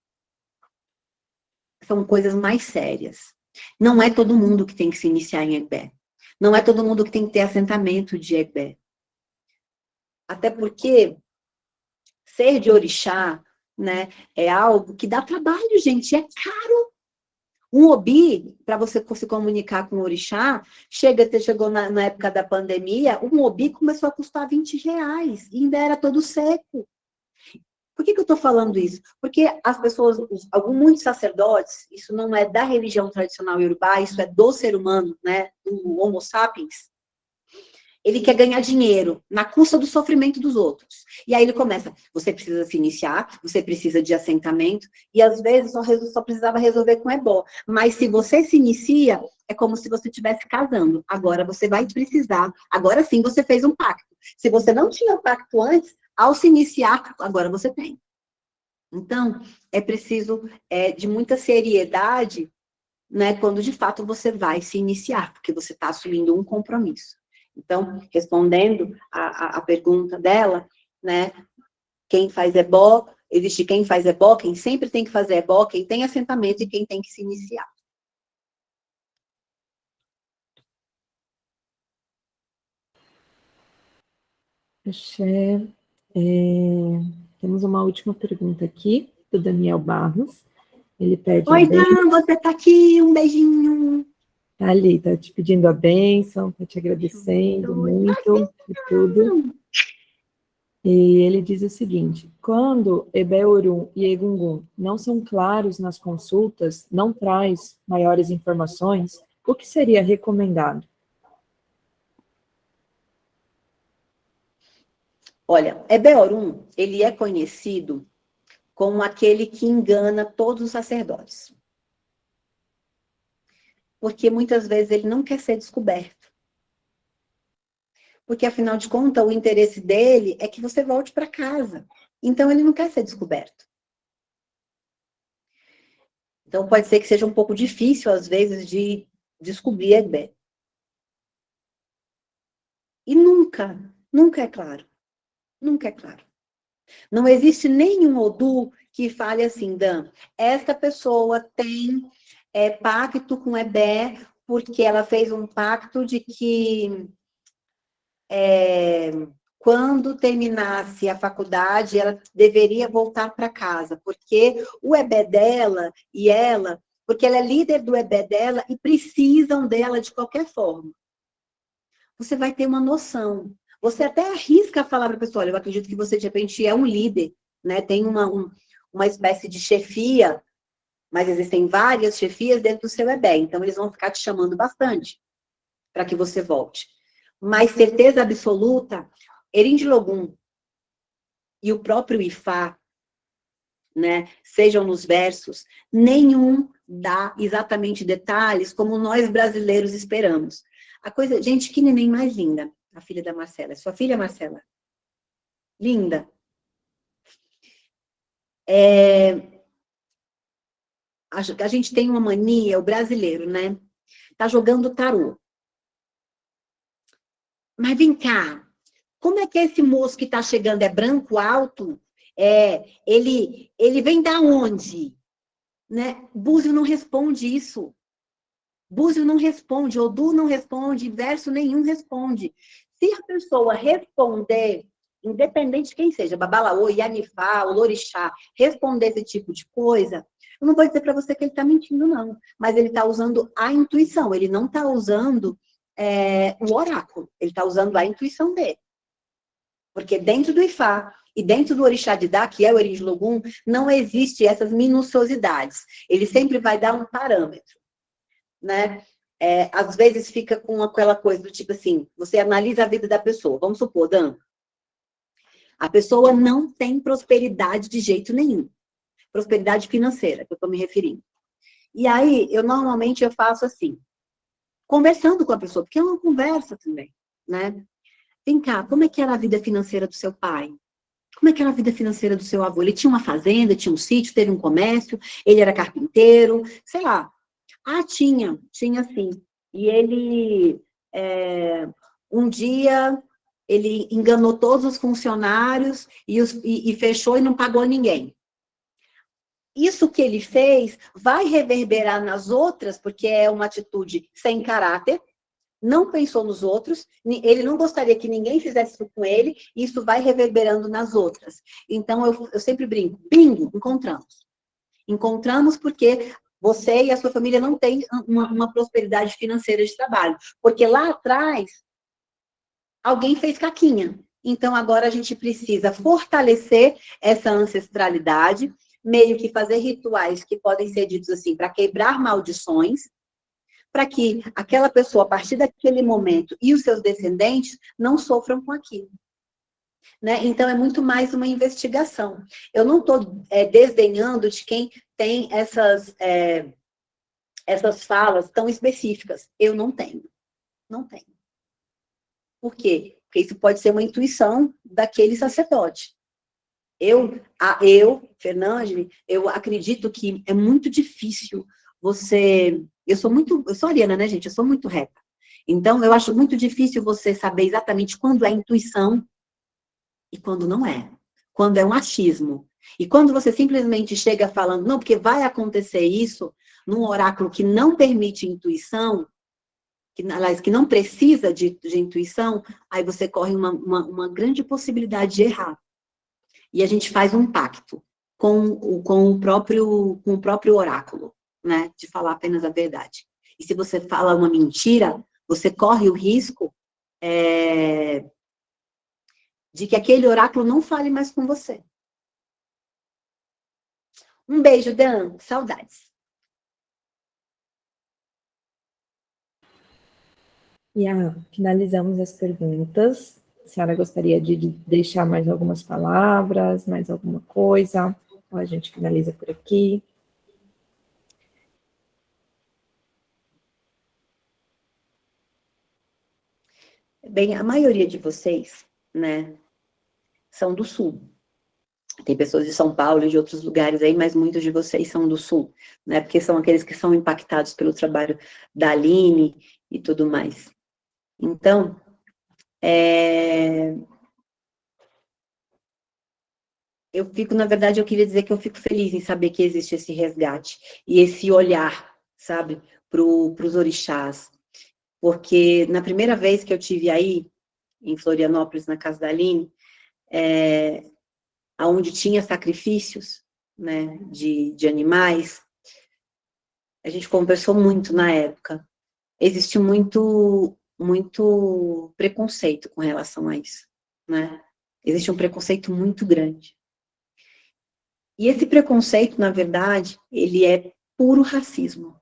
são coisas mais sérias. Não é todo mundo que tem que se iniciar em Ebé. Não é todo mundo que tem que ter assentamento de Ebé. Até porque ser de orixá, né, é algo que dá trabalho, gente, é caro. Um obi, para você se comunicar com o orixá, chegou na época da pandemia, um obi começou a custar R$20, e ainda era todo seco. Por que eu estou falando isso? Porque as pessoas, muitos sacerdotes, isso não é da religião tradicional iorubá, isso é do ser humano, né, do Homo sapiens. Ele quer ganhar dinheiro na custa do sofrimento dos outros. E aí ele começa, você precisa se iniciar, você precisa de assentamento, e às vezes só precisava resolver com ebó. Mas se você se inicia, é como se você estivesse casando. Agora você vai precisar, agora sim você fez um pacto. Se você não tinha pacto antes, ao se iniciar, agora você tem. Então, é preciso de muita seriedade, né, quando de fato você vai se iniciar, porque você está assumindo um compromisso. Então, respondendo a pergunta dela, né, quem faz ebó, existe quem faz ebó, quem sempre tem que fazer ebó, quem tem assentamento e quem tem que se iniciar. Axé. Temos uma última pergunta aqui, do Daniel Barros. Ele pede a Oi, bênção. Dan, você tá aqui, um beijinho. Tá ali, tá te pedindo a bênção, tá te agradecendo muito por tudo. E ele diz o seguinte: quando Ebeorum e Egungun não são claros nas consultas, não traz maiores informações, o que seria recomendado? Olha, Ebeorum, ele é conhecido como aquele que engana todos os sacerdotes. Porque muitas vezes ele não quer ser descoberto. Porque, afinal de contas, o interesse dele é que você volte para casa. Então, ele não quer ser descoberto. Então, pode ser que seja um pouco difícil, às vezes, de descobrir Ebé. E nunca é claro. Nunca é claro. Não existe nenhum Odu que fale assim, Dan, esta pessoa tem pacto com Ebé, porque ela fez um pacto de que quando terminasse a faculdade, ela deveria voltar para casa, porque o Ebé dela e ela, porque ela é líder do Ebé dela e precisam dela de qualquer forma. Você vai ter uma noção. Você até arrisca falar para a pessoa, olha, eu acredito que você, de repente, é um líder, né? Tem uma espécie de chefia, mas existem várias chefias dentro do seu Ebé, então eles vão ficar te chamando bastante para que você volte. Mas certeza absoluta, Erindilogum e o próprio Ifá, né, sejam nos versos, nenhum dá exatamente detalhes como nós brasileiros esperamos. A coisa, gente, que neném mais linda, a filha da Marcela. Sua filha, Marcela? Linda. A gente tem uma mania, o brasileiro, né? Tá jogando tarô. Mas vem cá, como é que esse moço que tá chegando é branco, alto? Ele vem da onde? Né? Búzio não responde isso. Búzio não responde, Odu não responde, verso nenhum responde. Se a pessoa responder, independente de quem seja, Babalaô, Yanifá, Olorixá, responder esse tipo de coisa, eu não vou dizer para você que ele está mentindo, não. Mas ele está usando a intuição, ele não está usando o oráculo, ele está usando a intuição dele. Porque dentro do Ifá e dentro do Orixá de Dá, que é o Erindilogum, não existe essas minuciosidades. Ele sempre vai dar um parâmetro. Né? Às vezes fica com aquela coisa do tipo assim, você analisa a vida da pessoa. Vamos supor, Dan, a pessoa não tem prosperidade de jeito nenhum. Prosperidade financeira, que eu estou me referindo. E aí, normalmente eu faço assim, conversando com a pessoa, porque é uma conversa também, né? Vem cá, como é que era a vida financeira do seu pai? Como é que era a vida financeira do seu avô? Ele tinha uma fazenda, tinha um sítio, teve um comércio, ele era carpinteiro, sei lá. Ah, tinha sim. E ele, um dia, ele enganou todos os funcionários e fechou e não pagou ninguém. Isso que ele fez vai reverberar nas outras, porque é uma atitude sem caráter, não pensou nos outros, ele não gostaria que ninguém fizesse isso com ele, e isso vai reverberando nas outras. Então, eu sempre brinco, bingo, encontramos. Encontramos porque você e a sua família não têm uma prosperidade financeira de trabalho. Porque lá atrás, alguém fez caquinha. Então, agora a gente precisa fortalecer essa ancestralidade, meio que fazer rituais que podem ser ditos assim, para quebrar maldições, para que aquela pessoa, a partir daquele momento, e os seus descendentes, não sofram com aquilo. Né? Então, é muito mais uma investigação. Eu não estou desdenhando de quem tem essas falas tão específicas. Eu não tenho. Não tenho. Por quê? Porque isso pode ser uma intuição daquele sacerdote. Fernângela, eu acredito que é muito difícil você... Eu sou ariana, né, gente? Eu sou muito reta. Então, eu acho muito difícil você saber exatamente quando é intuição e quando não é. Quando é um achismo. E quando você simplesmente chega falando, não, porque vai acontecer isso, num oráculo que não permite intuição, aliás, que não precisa de intuição, aí você corre uma grande possibilidade de errar. E a gente faz um pacto com o próprio oráculo, né? De falar apenas a verdade. E se você fala uma mentira, você corre o risco de que aquele oráculo não fale mais com você. Um beijo, Dan. Saudades. E finalizamos as perguntas. A senhora gostaria de deixar mais algumas palavras, mais alguma coisa? Ou a gente finaliza por aqui? Bem, a maioria de vocês, né, são do Sul. Tem pessoas de São Paulo e de outros lugares aí, mas muitos de vocês são do Sul, né, porque são aqueles que são impactados pelo trabalho da Aline e tudo mais. Então, na verdade, eu queria dizer que eu fico feliz em saber que existe esse resgate e esse olhar, sabe, para os orixás. Porque na primeira vez que eu tive aí, em Florianópolis, na casa da Aline, onde tinha sacrifícios, né, de animais, a gente conversou muito na época. Existe muito preconceito com relação a isso, né? Existe um preconceito muito grande. E esse preconceito, na verdade, ele é puro racismo.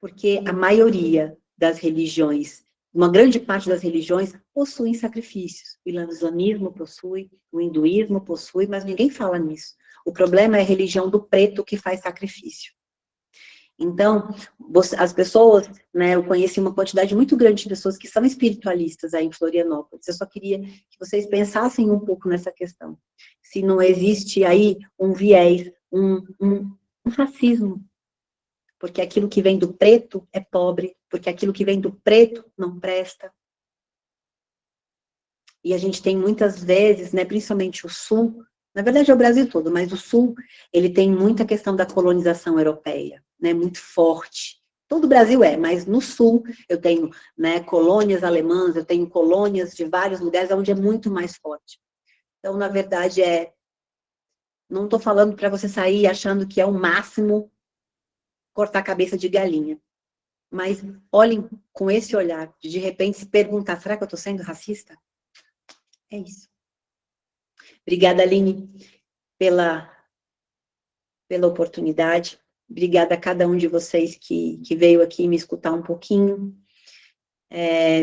Porque a maioria das religiões, uma grande parte das religiões, possuem sacrifícios. O islamismo possui, o hinduísmo possui, mas ninguém fala nisso. O problema é a religião do preto que faz sacrifício. Então, as pessoas, né, eu conheci uma quantidade muito grande de pessoas que são espiritualistas aí em Florianópolis. Eu só queria que vocês pensassem um pouco nessa questão. Se não existe aí um viés, um racismo. Porque aquilo que vem do preto é pobre, porque aquilo que vem do preto não presta. E a gente tem muitas vezes, né, principalmente o Sul, na verdade é o Brasil todo, mas o Sul, ele tem muita questão da colonização europeia, né, muito forte. Todo o Brasil mas no Sul eu tenho, né, colônias alemãs, eu tenho colônias de vários lugares onde é muito mais forte. Então, na verdade, não estou falando para você sair achando que é o máximo cortar a cabeça de galinha. Mas olhem com esse olhar, de repente se perguntar, será que eu estou sendo racista? É isso. Obrigada, Aline, pela oportunidade. Obrigada a cada um de vocês que veio aqui me escutar um pouquinho.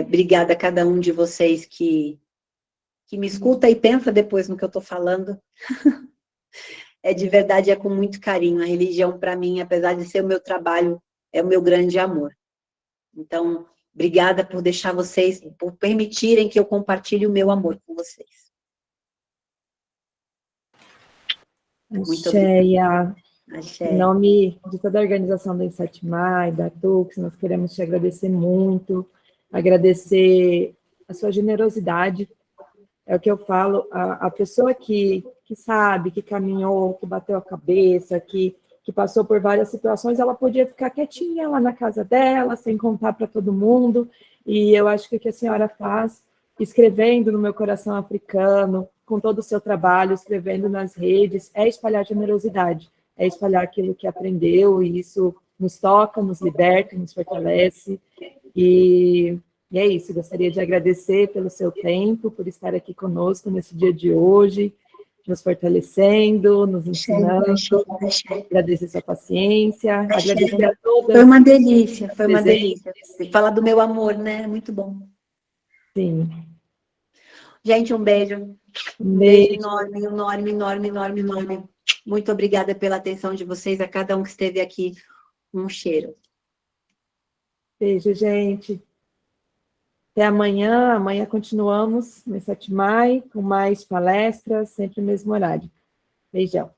Obrigada a cada um de vocês que me escuta e pensa depois no que eu estou falando. De verdade, é com muito carinho. A religião, para mim, apesar de ser o meu trabalho, é o meu grande amor. Então, obrigada por deixar vocês, por permitirem que eu compartilhe o meu amor com vocês. Muito obrigada. Em nome de toda a organização do Insetimai, da Tux, nós queremos te agradecer muito, agradecer a sua generosidade. É o que eu falo, a pessoa que sabe, que caminhou, que bateu a cabeça, que passou por várias situações, ela podia ficar quietinha lá na casa dela, sem contar para todo mundo, e eu acho que o que a senhora faz, escrevendo no Meu Coração Africano, com todo o seu trabalho, escrevendo nas redes, é espalhar generosidade, é espalhar aquilo que aprendeu, e isso nos toca, nos liberta, nos fortalece, e é isso, gostaria de agradecer pelo seu tempo, por estar aqui conosco nesse dia de hoje, nos fortalecendo, nos ensinando, agradecer sua paciência, agradecer a todas. Foi uma delícia, foi uma delícia. Falar do meu amor, né? Muito bom. Sim. Gente, um beijo. Um beijo enorme, enorme, enorme, enorme, enorme. Muito obrigada pela atenção de vocês, a cada um que esteve aqui. Um cheiro. Beijo, gente. Até amanhã. Amanhã continuamos no Insetimai, com mais palestras, sempre no mesmo horário. Beijão.